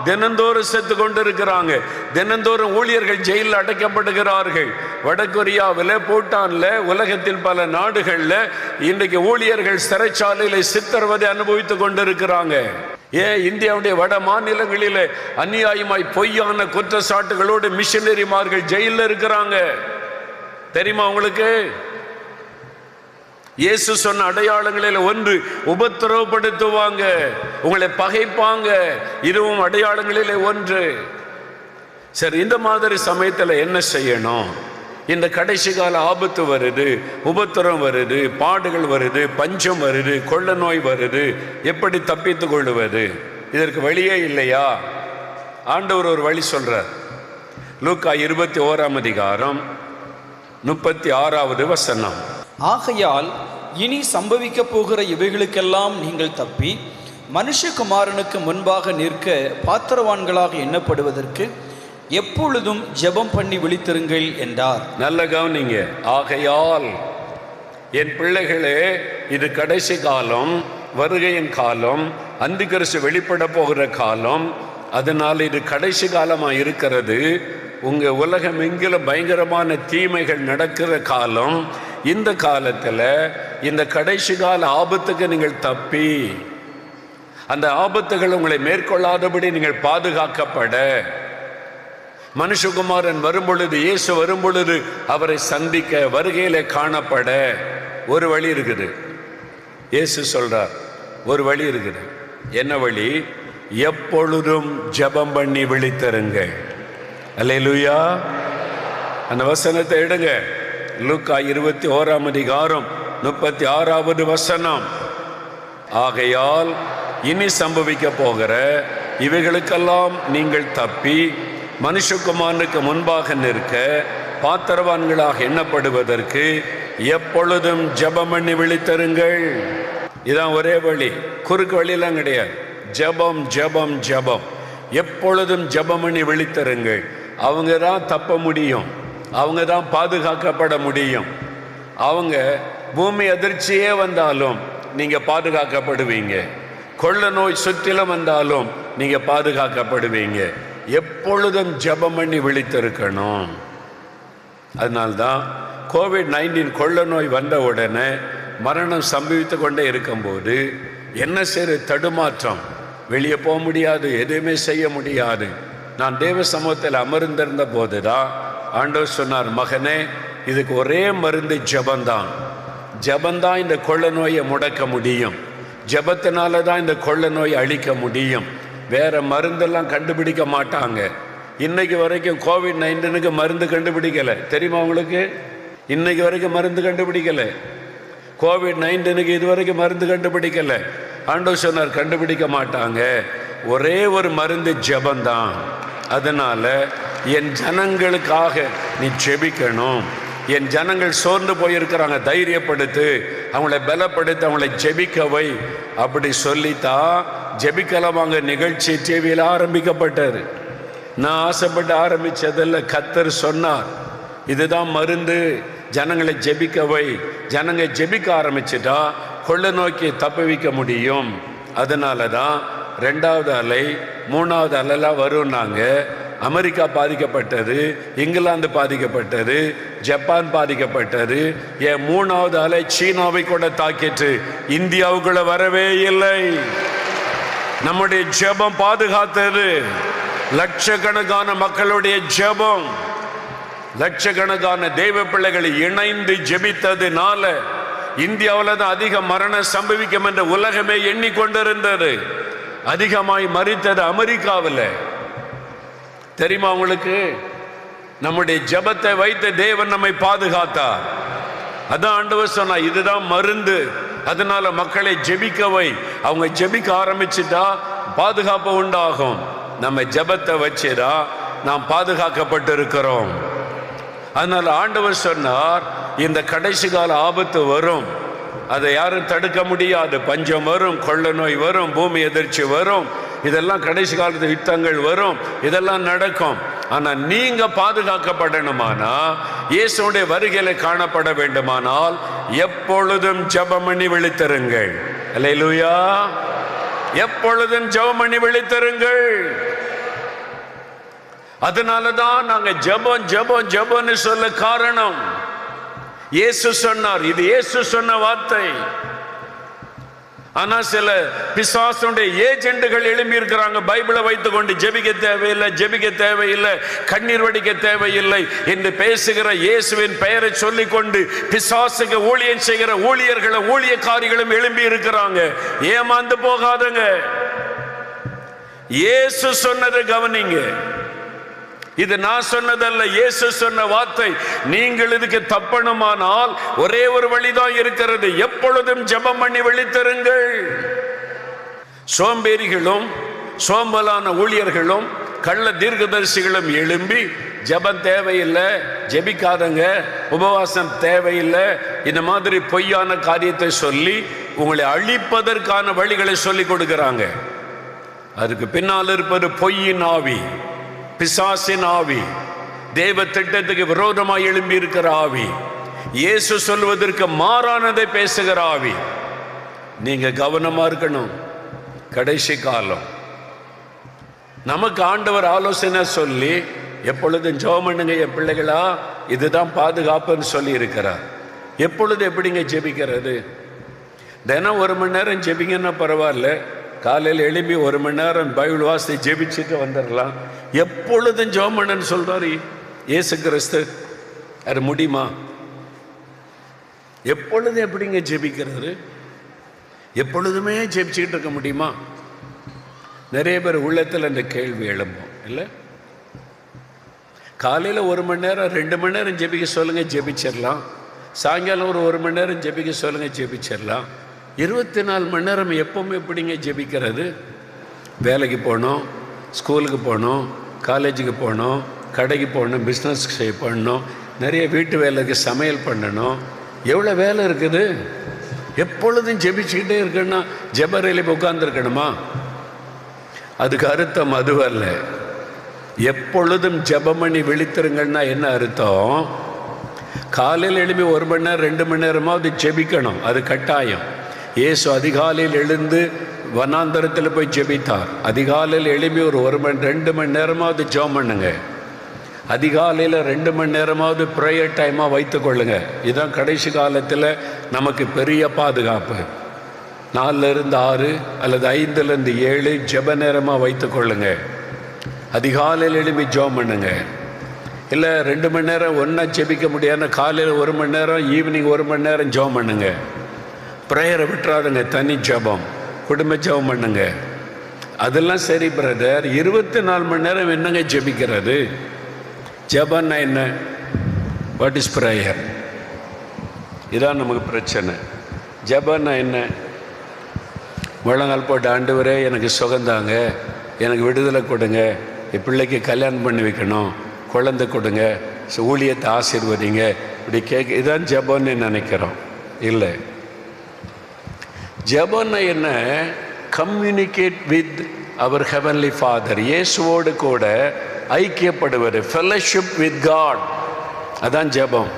S1: தினந்தோறும் செத்து கொண்டிருக்கிறாங்க. தினந்தோறும் ஊழியர்கள் ஜெயிலில் அடைக்கப்படுகிறார்கள். வடகொரியாவில், பூட்டான்ல, உலகத்தின் பல நாடுகளில் இன்றைக்கு ஊழியர்கள் சிறைச்சாலையில் சித்திரவதை அனுபவித்துக் கொண்டிருக்கிறாங்க. ஏன் இந்தியாவுடைய வட மாநிலங்களில் அநியாயமாய் பொய்யான குற்றச்சாட்டுகளோடு மிஷனரிமார்கள் ஜெயிலில் இருக்கிறாங்க. தெரியுமா உங்களுக்கு? இயேசு சொன்ன அடையாளங்களில் ஒன்று, உபத்திரவப்படுத்துவாங்க, உங்களை பகைப்பாங்க. இதுவும் அடையாளங்களில் ஒன்று. சரி, இந்த மாதிரி சமயத்தில் என்ன செய்யணும்? இந்த கடைசி கால ஆபத்து வருது, உபத்திரம் வருது, பாடுகள் வருது, பஞ்சம் வருது, கொள்ள நோய் வருது. எப்படி தப்பித்து கொள்ளுவது? இதற்கு வழியே இல்லையா? ஆண்டவர் ஒரு வழி சொல்றார். லூக்கா 21 அதிகாரம் 36வது வசனம்.
S2: ஆகையால் இனி சம்பவிக்க போகிற இவைகளுக்கெல்லாம் நீங்கள் தப்பி மனுஷகுமாரனுக்கு முன்பாக நிற்க பாத்திரவான்களாக எண்ணப்படுவதற்கு எப்பொழுதும் ஜெபம் பண்ணி விழித்திருங்கள் என்றார்.
S1: நல்ல கவனிங்க. ஆகையால் என் பிள்ளைகளே, இது கடைசி காலம், வருகையின் காலம், அந்திகிறிஸ்து வெளிப்பட போகிற காலம். அதனால் இது கடைசி காலமாக இருக்கிறது. உங்கள் உலகம் எங்கிலும் பயங்கரமான தீமைகள் நடக்கிற காலம். இந்த காலத்தில் இந்த கடைசி கால ஆபத்துக்கு நீங்கள் தப்பி, அந்த ஆபத்துகள் உங்களை மேற்கொள்ளாதபடி நீங்கள் பாதுகாக்கப்பட, மனுஷகுமாரன் வரும்பொழுது, இயேசு வரும்பொழுது அவரை சந்திக்க, வருகையில காணப்பட ஒரு வழி இருக்குது. இயேசு சொல்றார், ஒரு வழி இருக்குது. என்ன வழி? எப்பொழுதும் ஜெபம் பண்ணி விழித்திருங்கள். அல்லேலூயா. அந்த வசனத்தை எடுங்க. லூக்கா 21:36 ஆகையால் இனி சம்பவிக்க போகிற இவைகளுக்கெல்லாம் நீங்கள் தப்பி மனுஷகுமாரனுக்கு முன்பாக நிற்க பாத்திரவான்களாக எண்ணப்படுவதற்கு எப்பொழுதும் ஜெபம் பண்ணி விழித்திருங்கள். இதான் ஒரே வழி, குறுக்கு வழியெல்லாம் கிடையாது. ஜெபம் ஜெபம் ஜெபம், எப்பொழுதும் ஜெபம் பண்ணி விழித்திருங்கள். அவங்க தான் தப்ப முடியும், அவங்க தான் பாதுகாக்கப்பட முடியும். அவங்க பூமி அதிர்ச்சியே வந்தாலும் நீங்க பாதுகாக்கப்படுவீங்க. கொள்ள நோய் சுற்றிலும் வந்தாலும் நீங்க பாதுகாக்கப்படுவீங்க. எப்பொழுதும் ஜெபம் பண்ணி விழித்திருக்கணும். அதனால்தான் கோவிட்-19 கொள்ள நோய் வந்த உடனே மரணம் சம்பவித்து கொண்டே இருக்கும்போது என்ன செய்ய தடுமாற்றம், வெளியே போக முடியாது, எதுவுமே செய்ய முடியாது. நான் தேவ சமூகத்தில் அமர்ந்திருந்த போதுதான் ஆண்டவர் சொன்னார், மகனே, இதுக்கு ஒரே மருந்து ஜெபந்தான். ஜெபந்தான் இந்த கொள்ள நோயை முடக்க முடியும். ஜெபத்தினால தான் இந்த கொள்ள நோயை அழிக்க முடியும். வேற மருந்தெல்லாம் கண்டுபிடிக்க மாட்டாங்க. இன்னைக்கு வரைக்கும் கோவிட்-19க்கு மருந்து கண்டுபிடிக்கலை. தெரியுமா உங்களுக்கு? இன்னைக்கு வரைக்கும் மருந்து கண்டுபிடிக்கலை. கோவிட்-19க்கு இதுவரைக்கும் மருந்து கண்டுபிடிக்கலை. ஆண்டவர் சொன்னார், கண்டுபிடிக்க மாட்டாங்க. ஒரே ஒரு மருந்து ஜெபந்தான். அதனால என் ஜனங்களுக்காக நீ ஜெபிக்கணும். என் ஜனங்கள் சோர்ந்து போயிருக்கிறாங்க, தைரியப்படுத்து, அவங்கள பலப்படுத்து, அவங்கள ஜெபிக்க வை. அப்படி சொல்லித்தான் ஜெபிக்கலாமாங்க நிகழ்ச்சி டிவியில் ஆரம்பிக்கப்பட்டது. நான் ஆசைப்பட்டு ஆரம்பித்ததில்ல, கர்த்தர் சொன்னார், இதுதான் மருந்து, ஜனங்களை ஜெபிக்க வை. ஜனங்க ஜெபிக்க ஆரம்பிச்சுட்டா கொள்ள நோக்கி தப்புவிக்க முடியும். அதனால தான் 2வது அலை 3வது அலைலாம் வரும்னாங்க. அமெரிக்கா பாதிக்கப்பட்டது, இங்கிலாந்து பாதிக்கப்பட்டது, ஜப்பான் பாதிக்கப்பட்டது. ஏன் 3வது அலை சீனாவை கூட தாக்கிட்டு இந்தியாவுக்குள்ள வரவே இல்லை. நம்முடைய ஜெபம் பாதுகாத்தது. லட்சக்கணக்கான மக்களுடைய ஜெபம், லட்சக்கணக்கான தெய்வ பிள்ளைகளை இணைந்து ஜெபித்ததுனால இந்தியாவில் தான் அதிக மரணம் சம்பவிக்கும் என்ற உலகமே எண்ணிக்கொண்டிருந்தது. அதிகமாய் மரித்தது அமெரிக்காவில். தெரியுமா உங்களுக்கு? நம்முடைய ஜெபத்தை வைத்து தேவன் நம்மை பாதுகாத்தார். அதான் ஆண்டவர் சொன்னா, இதுதான் மருந்து. அதனால மக்களை ஜெபிக்க வை. அவங்க ஜெபிக்க ஆரம்பிச்சுட்டா பாதுகாப்பு உண்டாகும். நம்ம ஜெபத்தை வச்சுதா நாம் பாதுகாக்கப்பட்டு இருக்கிறோம். அதனால ஆண்டவர் சொன்னார், இந்த கடைசி கால ஆபத்து வரும், அதை யாரும் தடுக்க முடியாது. பஞ்சம் வரும், கொள்ள நோய் வரும், பூமி எதிர்ச்சி வரும், இதெல்லாம் கடைசி காலத்து யுத்தங்கள் வரும், இதெல்லாம் நடக்கும். ஆனா நீங்க பாதுகாக்கப்படணுமானா, இயேசுடைய வருகையில காணப்பட வேண்டுமானால் எப்பொழுதும் ஜெபம் பண்ணி விழித்திருங்கள். அல்லேலூயா. எப்பொழுதும் ஜெபம் பண்ணி விழித்திருங்கள். அதனாலதான் நாங்க ஜெபம் ஜெபம் ஜெபம்னு சொல்ல காரணம். இயேசு சொன்னார், இது இயேசு சொன்ன வார்த்தை. ஆனா சில பிசாசுடைய ஏஜெண்டுகள் எழும்பி இருக்கிறாங்க, பைபிளை வைத்துக் கொண்டு ஜெபிக்க தேவையில்லை, ஜெபிக்க தேவையில்லை, கண்ணீர் வடிக்க தேவையில்லை என்று பேசுகிற இயேசுவின் பெயரை சொல்லிக் கொண்டு பிசாசுக்கு ஊழியம் செய்கிற ஊழியர்களும் ஊழியக்காரிகளும் எழும்பி இருக்கிறாங்க. ஏமாந்து போகாதங்க. இயேசு சொன்னதை கவனிங்க. இது நான் சொன்னதல்ல, இயேசு சொன்ன வார்த்தை. நீங்கள் இதுக்கு தப்பணுமானால் ஒரே ஒரு வழிதான் இருக்கிறது, எப்பொழுதும் ஜெபம் பண்ணி விழித்திருங்கள். சோம்பேறிகளும் சோம்பலான ஊழியர்களும் கள்ள தீர்க்கதரிசிகளும் எழும்பி ஜெபம் தேவையில்லை, ஜெபிக்காதங்க, உபவாசம் தேவையில்லை, இந்த மாதிரி பொய்யான காரியத்தை சொல்லி உங்களை அழிப்பதற்கான வழிகளை சொல்லிக் கொடுக்கிறாங்க. அதுக்கு பின்னால் இருப்பது பொய்யின் ஆவி, பிசாசின் ஆவி, தேவ திட்டத்துக்கு விரோதமாய் எழும்பி இருக்கிற ஆவி, இயேசு சொல்வதற்கு மாறானதை பேசுகிற ஆவி. நீங்க கவனமா இருக்கணும். கடைசி காலம். நமக்கு ஆண்டவர் ஆலோசனை சொல்லி எப்பொழுதும் ஜெபம் பண்ணுங்க என் பிள்ளைகளா, இதுதான் பாதுகாப்புன்னு சொல்லி இருக்கிறார். எப்பொழுது எப்படிங்க ஜெபிக்கிறது? தினம் 1 மணி நேரம் ஜெபிங்கன்னா பரவாயில்ல, காலையில் எழுப்பி 1 மணி நேரம் பைபிள் வாசி ஜெபிச்சுட்டு வந்துடலாம். எப்பொழுதும் ஜெபம் பண்ணுன்னு சொல்றாரு இயேசு கிறிஸ்து. அது முடியுமா? எப்பொழுதும் எப்படிங்க ஜெபிக்கிறது? எப்பொழுதுமே ஜெபிச்சுக்கிட்டு இருக்க முடியுமா? நிறைய பேர் உள்ளத்தில் அந்த கேள்வி எழும்பும் இல்லை? காலையில் 1 மணி நேரம் 2 மணி நேரம் ஜெபிக்க சொல்லுங்க, ஜெபிச்சிடலாம். சாயங்காலம் ஒரு 1 மணி நேரம் ஜெபிக்க சொல்லுங்க, ஜெபிச்சிடலாம். 24 மணி நேரம் எப்பவுமே எப்படிங்க ஜெபிக்கிறது? வேலைக்கு போகணும், ஸ்கூலுக்கு போகணும், காலேஜுக்கு போகணும், கடைக்கு போகணும், பிஸ்னஸ் பண்ணணும், நிறைய வீட்டு வேலைக்கு சமையல் பண்ணணும், எவ்வளோ வேலை இருக்குது. எப்பொழுதும் ஜெபிச்சுக்கிட்டே இருக்குன்னா ஜெபரையில் போய் உட்கார்ந்துருக்கணுமா? அதுக்கு அர்த்தம் அதுவல்ல. எப்பொழுதும் ஜெபமணி விழித்திருங்கன்னா என்ன அர்த்தம்? காலையில் எழுப்பி 1 மணி நேரம் 2 மணி நேரமாவது ஜெபிக்கணும், அது கட்டாயம். இயேசு அதிகாலையில் எழுந்து வனாந்தரத்தில் போய் ஜெபித்தார். அதிகாலையில் எழுப்பி ஒரு 2 மணி நேரமாவது ஜெபம் பண்ணுங்க. அதிகாலையில் 2 மணி நேரமாவது ப்ரேயர் டைமாக வைத்துக்கொள்ளுங்க. இதுதான் கடைசி காலத்தில் நமக்கு பெரிய பாதுகாப்பு. 4லிருந்து 6 அல்லது 5லிருந்து 7 ஜெப நேரமாக வைத்துக்கொள்ளுங்க. அதிகாலையில் எழுப்பி ஜெபம் பண்ணுங்க. இல்லை 2 மணி நேரம் ஒன்றா ஜெபிக்க முடியாதுன்னா காலையில் 1 மணி நேரம், ஈவினிங் 1 மணி நேரம் ஜெபம் பண்ணுங்க. ப்ரேயரை விட்டுறாதுங்க, தனி ஜெபம், குடும்ப ஜெபம் பண்ணுங்க. அதெல்லாம் சரி பிரதர், 24 மணி நேரம் என்னங்க ஜெபிக்கிறது? ஜெபம்னா என்ன? What is prayer? இதான் நமக்கு பிரச்சனை. ஜெபம்னா என்ன? முழங்கால் போட்டு ஆண்டவரே எனக்கு சுகந்தாங்க, எனக்கு விடுதலை கொடுங்க, என் பிள்ளைக்கு கல்யாணம் பண்ணி வைக்கணும், குழந்தை கொடுங்க, ஊழியத்தை ஆசீர்வதிங்க, இப்படி கேட்க, இதான் ஜெபம்னு நினைக்கிறோம். இல்லை, ஜெபம்னா என்ன? Communicate with our heavenly father, இயேசுவோடு கூட ஐக்கியப்படுவது, ஃபெலோஷிப் வித் காட். அதான் ஜெபம்.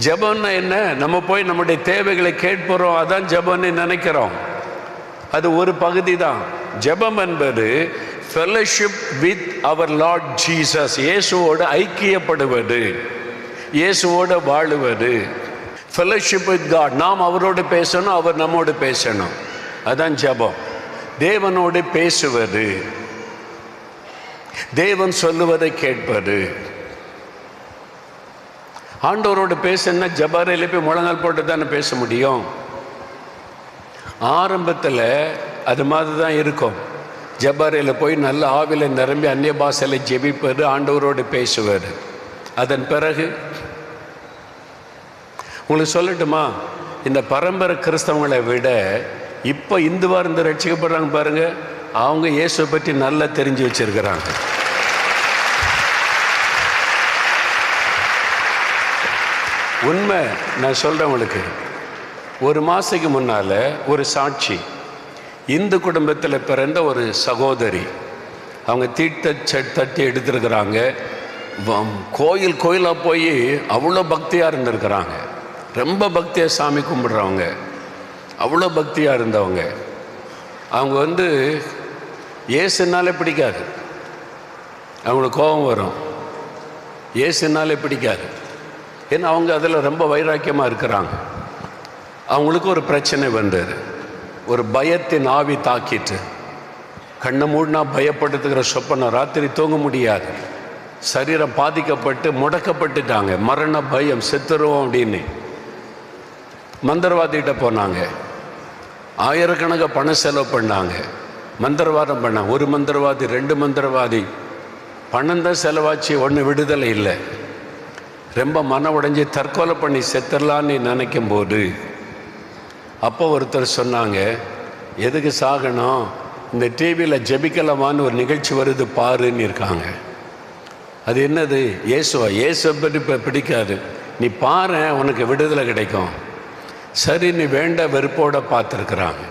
S1: ஜெபம்னா என்ன? நம்ம போய் நம்முடைய தேவைகளை கேட்போம், அதான் ஜெபம்னு நினைக்கிறோம். அது ஒரு பகுதி தான். ஜெபம் என்பது fellowship with our Lord Jesus, இயேசுவோடு ஐக்கியப்படுவது, இயேசுவோடு வாழுவது. ஃபெலோஷிப் வித் காட், நாம் அவரோடு பேசணும், அவர் நம்மோடு பேசணும். அதான் ஜெபம். தேவனோடு பேசுவது, தேவன் சொல்லுவதை கேட்பது. ஆண்டவரோடு பேசுன்னா ஜெபரையில் போய் முழங்கால் போட்டு தானே பேச முடியும். ஆரம்பத்தில் அது மாதிரி தான் இருக்கும். ஜெபரையில் போய் நல்ல ஆவியில் நிரம்பி அந்நிய பாஷையில் ஜெபிப்பது, ஆண்டவரோடு பேசுவது. அதன் பிறகு உங்களுக்கு சொல்லட்டுமா, இந்த பரம்பரை கிறிஸ்தவங்களை விட இப்போ இந்துவாக இருந்து ரட்சிக்கப்படுறாங்க பாருங்க, அவங்க இயேசுவை பற்றி நல்லா தெரிஞ்சு வச்சிருக்கிறாங்க. உண்மை நான் சொல்கிறேன் உங்களுக்கு. 1 மாதத்துக்கு முன்னால் ஒரு சாட்சி, இந்து குடும்பத்தில் பிறந்த ஒரு சகோதரி, அவங்க தீர்த்தத்தை எடுத்துருக்கிறாங்க. கோயில் கோயிலாக போய் அவ்வளோ பக்தியாக இருந்திருக்கிறாங்க. ரொம்ப பக்தியாக சாமி கும்பிட்றவங்க, அவ்வளோ பக்தியாக இருந்தவங்க. அவங்க இயேசுனாலே பிடிக்காது, அவங்களுக்கு கோபம் வரும். இயேசுனாலே பிடிக்காது, ஏன்னா அவங்க அதில் ரொம்ப வைராக்கியமாக இருக்கிறாங்க. அவங்களுக்கு ஒரு பிரச்சனை வந்தது, ஒரு பயத்தின் ஆவி தாக்கிட்டு, கண்ணை மூடினா பயப்படுத்துகிற சொப்பனம், ராத்திரி தூங்க முடியாது, சரீரம் பாதிக்கப்பட்டு முடக்கப்பட்டுட்டாங்க, மரண பயம், செத்துருவோம் அப்படின்னு. மந்திரவாதிகிட்ட போனாங்க, ஆயிரக்கணக்காக பணம் செலவு பண்ணாங்க, மந்திரவாதம் பண்ணாங்க. ஒரு மந்திரவாதி, 2 மந்திரவாதி, பணம் தான் செலவாச்சு, ஒன்று விடுதலை இல்லை. ரொம்ப மன உடைஞ்சி தற்கொலை பண்ணி செத்துடலான்னு நினைக்கும் போது அப்போ ஒருத்தர் சொன்னாங்க, எதுக்கு சாகணும், இந்த டிவியில் ஜெபிக்கலாமான்னு ஒரு நிகழ்ச்சி வருது பாருன்னு இருக்காங்க. அது என்னது? இயேசுவை பற்றி இப்போ பிடிக்காது, நீ பாரு உனக்கு விடுதலை கிடைக்கும். சரி நீ வேண்ட வெறுப்போட பார்த்துருக்குறாங்க.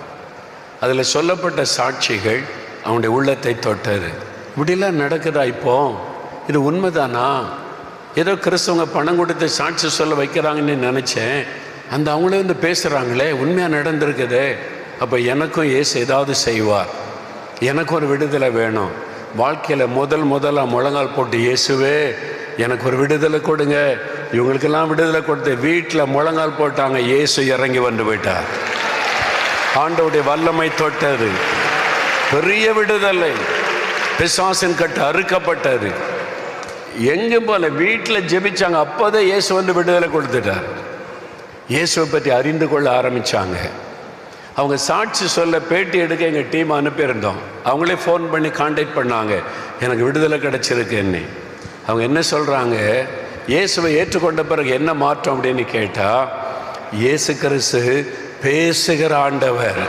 S1: அதில் சொல்லப்பட்ட சாட்சிகள் அவனுடைய உள்ளத்தை தொட்டது. இப்படிலாம் நடக்குதா? இப்போ இது உண்மைதானா? ஏதோ கிறிஸ்தவங்க பணம் கொடுத்து சாட்சி சொல்ல வைக்கிறாங்கன்னு நினச்சேன். அவங்களே வந்து பேசுகிறாங்களே, உண்மையாக நடந்திருக்குதே. அப்போ எனக்கும் இயேசு ஏதாவது செய்வார், எனக்கு ஒரு விடுதலை வேணும். வாழ்க்கையில் முதலாக முழங்கால் போட்டு, இயேசுவே எனக்கு ஒரு விடுதலை கொடுங்க. இவங்களுக்கெல்லாம் விடுதலை கொடுத்து வீட்டில் முழங்கால் போட்டாங்க. இயேசு இறங்கி வந்து விட்டார். ஆண்டவருடைய வல்லமை தொட்டது. பெரிய விடுதலை. பிசாசின் கட்டு அறுக்கப்பட்டது. எங்கே போல வீட்டில் ஜெபிச்சாங்க. அப்போதான் இயேசு வந்து விடுதலை கொடுத்துட்டார். இயேசுவை பற்றி அறிந்து கொள்ள ஆரம்பித்தாங்க. அவங்க சாட்சி சொல்ல பேட்டி எடுக்க எங்கள் டீம் அனுப்பியிருந்தோம். அவங்களே ஃபோன் பண்ணி கான்டாக்ட் பண்ணாங்க, எனக்கு விடுதலை கிடச்சிருக்குன்னு. அவங்க என்ன சொல்கிறாங்க, இயேசுவை ஏற்றுக்கொண்ட பிறகு என்ன மாற்றம் அப்படின்னு கேட்டால், இயேசு கிறிஸ்து பேசுகிற ஆண்டவர்.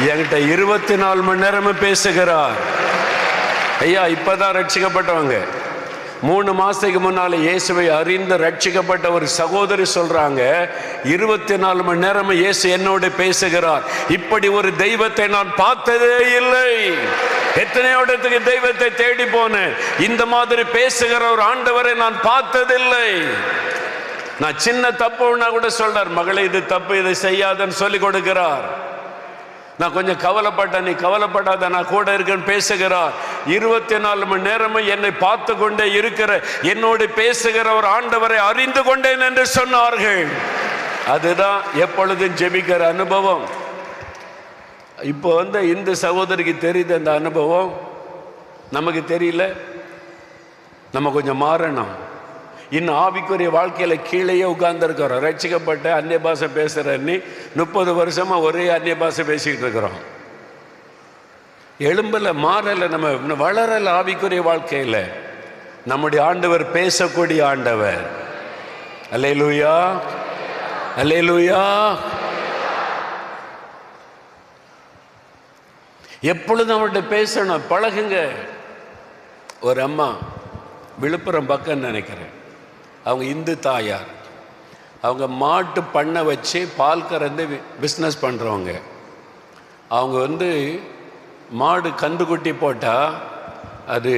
S1: என்கிட்ட 24 மணி நேரமும் பேசுகிறார். ஐயா இப்போதான் ரட்சிக்கப்பட்டவங்க. 3 மாதத்துக்கு முன்னால் இயேசுவை அறிந்து ரட்சிக்கப்பட்ட ஒரு சகோதரி சொல்கிறாங்க, 24 மணி நேரமும் இயேசு என்னோடு பேசுகிறார். இப்படி ஒரு தெய்வத்தை நான் பார்த்ததே இல்லை. எத்தனையோ இடத்துக்கு தெய்வத்தை தேடி போனேன், இந்த மாதிரி பேசுகிற ஒரு ஆண்டவரை நான் பார்த்ததில்லை. நான் சின்ன தப்புன்னா கூட சொல்றார், மகளே இது தப்பு, இதை செய்யாதன்னு சொல்லி கொடுக்கிறார். நான் கொஞ்சம் கவலைப்பட்டேன், நீ கவலைப்படாத, நான் கூட இருக்கேன்னு பேசுகிறார். 24 மணி நேரமும் என்னை பார்த்து கொண்டே இருக்கிற, என்னோடு பேசுகிற ஒரு ஆண்டவரை அறிந்து கொண்டேன் என்று சொன்னார்கள். அதுதான் எப்பொழுதும் ஜெபிக்கிற அனுபவம். இப்போ இந்த சகோதரிக்கு தெரியுது அந்த அனுபவம், நமக்கு தெரியல. நம்ம கொஞ்சம் மாறணும். இன்னும் ஆவிக்குரிய வாழ்க்கையில் கீழேயே உட்கார்ந்துருக்கிறோம். ரட்சிக்கப்பட்ட அந்நிய பாஷை பேசுகிறன்னு 30 வருஷமாக ஒரே அந்நிய பாஷை பேசிக்கிட்டு இருக்கிறோம். எலும்பில் மாறலை, நம்ம இன்னும் வளரலை ஆவிக்குரிய வாழ்க்கையில். நம்முடைய ஆண்டவர் பேசக்கூடிய ஆண்டவர். அல்லேலூயா, அல்லேலூயா. எப்பொழுதும் அவர்கிட்ட பேசணும், பழகுங்க. ஒரு அம்மா விழுப்புரம் பக்கம் நினைக்கிறேன், அவங்க இந்து தாயார். அவங்க மாட்டு பண்ணை வச்சு பால் கறந்து பிஸ்னஸ் பண்ணுறவங்க. அவங்க மாடு கன்றுக்குட்டி போட்டால் அது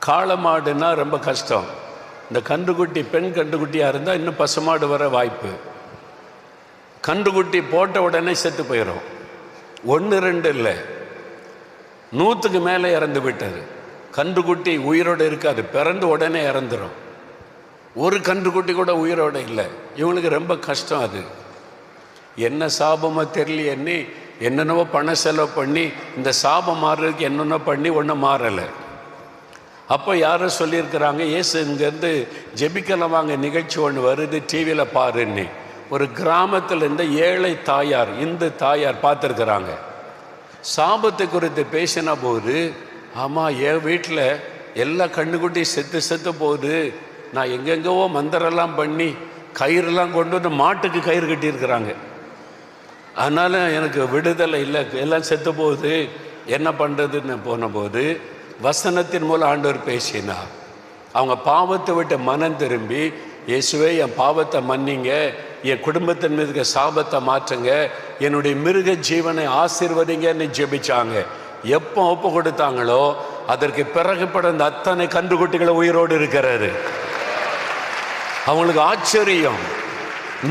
S1: காளை மாடுன்னா ரொம்ப கஷ்டம். இந்த கன்றுக்குட்டி பெண் கன்றுக்குட்டியாக இருந்தால் இன்னும் பசுமாடு வர வாய்ப்பு. கன்றுக்குட்டி போட்ட உடனே செத்து போயிடும். 1 2 இல்லை, 100க்கு மேலே இறந்து விட்டது. கன்றுக்குட்டி உயிரோடு இருக்காது, பிறந்து உடனே இறந்துடும். ஒரு கன்றுக்குட்டி கூட உயிரோடு இல்லை. இவங்களுக்கு ரொம்ப கஷ்டம். அது என்ன சாபமோ தெரியலையே, என்னென்னவோ பண செலவு பண்ணி இந்த சாபம் மாறுறதுக்கு என்னென்ன பண்ணி ஒன்றும் மாறலை. அப்போ யாரும் சொல்லியிருக்கிறாங்க, இயேசு இங்கேருந்து ஜெபிக்கலாம் வாங்க, நிகழ்ச்சி ஒன்று வருது, டிவியில் பாருன்னு. ஒரு கிராமத்தில் இருந்த ஏழை தாயார், இந்து தாயார் பார்த்துருக்குறாங்க. சாபத்தை குறித்து பேசின போது, ஆமாம் என் வீட்டில் எல்லா கண்ணுக்குட்டி செத்து போகுது, நான் எங்கெங்கோ மந்திரெல்லாம் பண்ணி கயிறுலாம் கொண்டு வந்து மாட்டுக்கு கயிறு கட்டியிருக்கிறாங்க, அதனால் எனக்கு விடுதலை இல்லை, எல்லாம் செத்து போகுது, என்ன பண்ணுறதுன்னு போனபோது வசனத்தின் மூலம் ஆண்டவர் பேசினார். அவங்க பாவத்தை விட்டு மனம் திரும்பி, இயேசுவே என் பாவத்தை மன்னிங்க, என் குடும்பத்தின் மீது சாபத்தை மாற்றுங்க, என்னுடைய மிருக ஜீவனை ஆசீர்வதிங்கன்னு ஜெபிச்சாங்க. எப்போ ஒப்பு கொடுத்தாங்களோ அதற்கு பிறகு பிறந்த அத்தனை கன்றுக்குட்டிகளை உயிரோடு இருக்கிறது. அவங்களுக்கு ஆச்சரியம்,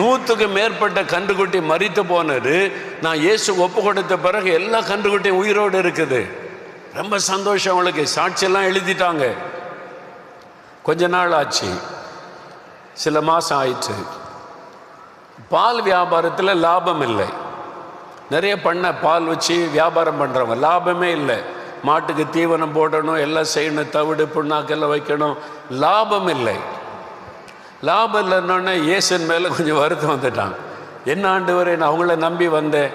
S1: 100க்கு மேற்பட்ட கன்றுக்குட்டி மரித்து போனது. நான் இயேசு ஒப்பு கொடுத்த பிறகு எல்லா கன்றுக்குட்டியும் உயிரோடு இருக்குது. ரொம்ப சந்தோஷம். அவங்களுக்கு சாட்சியெல்லாம் எழுதிட்டாங்க. கொஞ்ச நாள் ஆச்சு, சில மாதம் ஆயிடுச்சு. பால் வியாபாரத்தில் லாபம் இல்லை. நிறைய பால் வச்சு வியாபாரம் பண்ணுறவங்க லாபமே இல்லை. மாட்டுக்கு தீவனம் போடணும், எல்லாம் செய்யணும், தவிடு புண்ணாக்கெல்லாம் வைக்கணும், லாபம் இல்லை. லாபம் இல்லைன்னொன்னே இயேசுன் மேலே கொஞ்சம் வருத்தம் வந்துட்டான். என்ன ஆண்டவரே, நான் அவங்கள நம்பி வந்தேன்,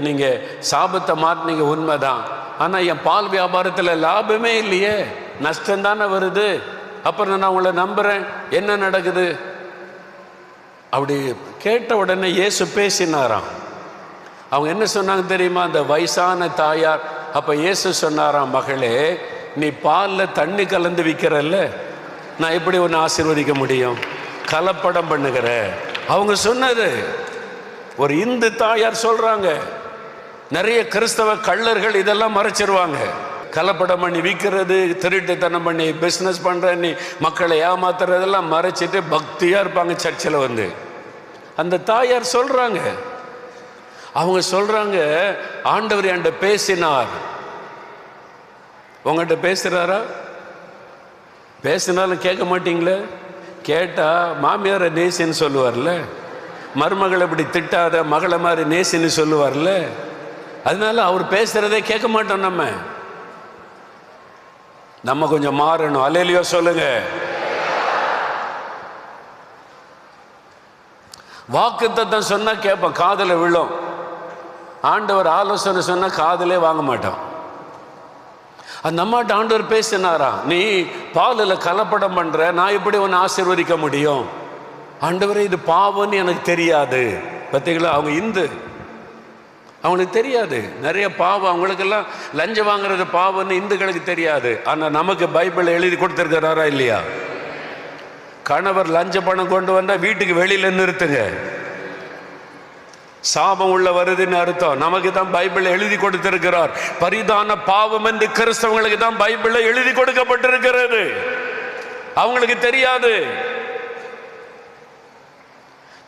S1: நீங்கள் சாபத்தை மாற்றினீங்க உண்மைதான், ஆனால் என் பால் வியாபாரத்தில் லாபமே இல்லையே, நஷ்டம்தானே வருது, அப்புறம் நான் உங்களை நம்புகிறேன், என்ன நடக்குது? அப்படி கேட்ட உடனே இயேசு பேசினாராம். அவங்க என்ன சொன்னாங்க தெரியுமா, அந்த வயசான தாயார். அப்போ இயேசு சொன்னாராம், மகளே, நீ பாலில் தண்ணி கலந்து விற்கிறல்ல, நான் எப்படி ஒன்று ஆசீர்வதிக்க முடியும்? கலப்படம் பண்ணுகிற. அவங்க சொன்னது ஒரு இந்து தாயார் சொல்றாங்க. நிறைய கிறிஸ்தவ கள்ளர்கள் இதெல்லாம் மறைச்சிருவாங்க. கலப்படம் பண்ணி விற்கிறது, திருட்டுத்தனம் பண்ணி பிஸ்னஸ் பண்ணுறன்னு மக்களை ஏமாத்துறதெல்லாம் மறைச்சிட்டு பக்தியாக இருப்பாங்க சர்ச்சில் வந்து. அந்த தாயார் சொல்கிறாங்க, அவங்க சொல்கிறாங்க, ஆண்டவர் என்கிட்ட பேசினார். உங்கள்கிட்ட பேசுகிறாரா? பேசினாலும் கேட்க மாட்டீங்களே. கேட்டால் மாமியாரை நேசின்னு சொல்லுவார்ல, மருமகளை இப்படி திட்டாத மகளை மாதிரி நேசின்னு சொல்லுவார்ல. அதனால அவர் பேசுகிறதே கேட்க மாட்டோம். நம்ம கொஞ்சம் மாறணும். அல்லேலூயா சொல்லுங்க. வாக்குத்தத்தம் சொன்னா கேட்போம், காதுல விழும். ஆண்டவர் ஆலோசனை சொன்னா காதுலே வாங்க மாட்டோம். அந்த அம்மாட்ட ஆண்டவர் பேசினாரா, நீ பாலில் கலப்படம் பண்ற, நான் எப்படி உன்னை ஆசீர்வதிக்க முடியும்? ஆண்டவரே இது பாவம்னு எனக்கு தெரியாது. பார்த்தீங்களா, அவங்க இந்து, அவங்களுக்கு தெரியாது. நிறைய பாவம் அவங்களுக்கெல்லாம் லஞ்சம் வாங்குறது பாவம்னு இந்துக்களுக்கு தெரியாது. ஆனால் நமக்கு பைபிள் எழுதி கொடுத்துருக்கிறாரா இல்லையா? கணவர் லஞ்ச பணம் கொண்டு வந்தால் வீட்டுக்கு வெளியில நிறுத்துங்க, சாபம் உள்ள வருதுன்னு அர்த்தம். நமக்கு தான் பைபிள் எழுதி கொடுத்திருக்கிறார். பரிதான பாவம் என்று கிறிஸ்தவங்களுக்கு தான் பைபிள்ல எழுதி கொடுக்கப்பட்டிருக்கிறது. அவங்களுக்கு தெரியாது.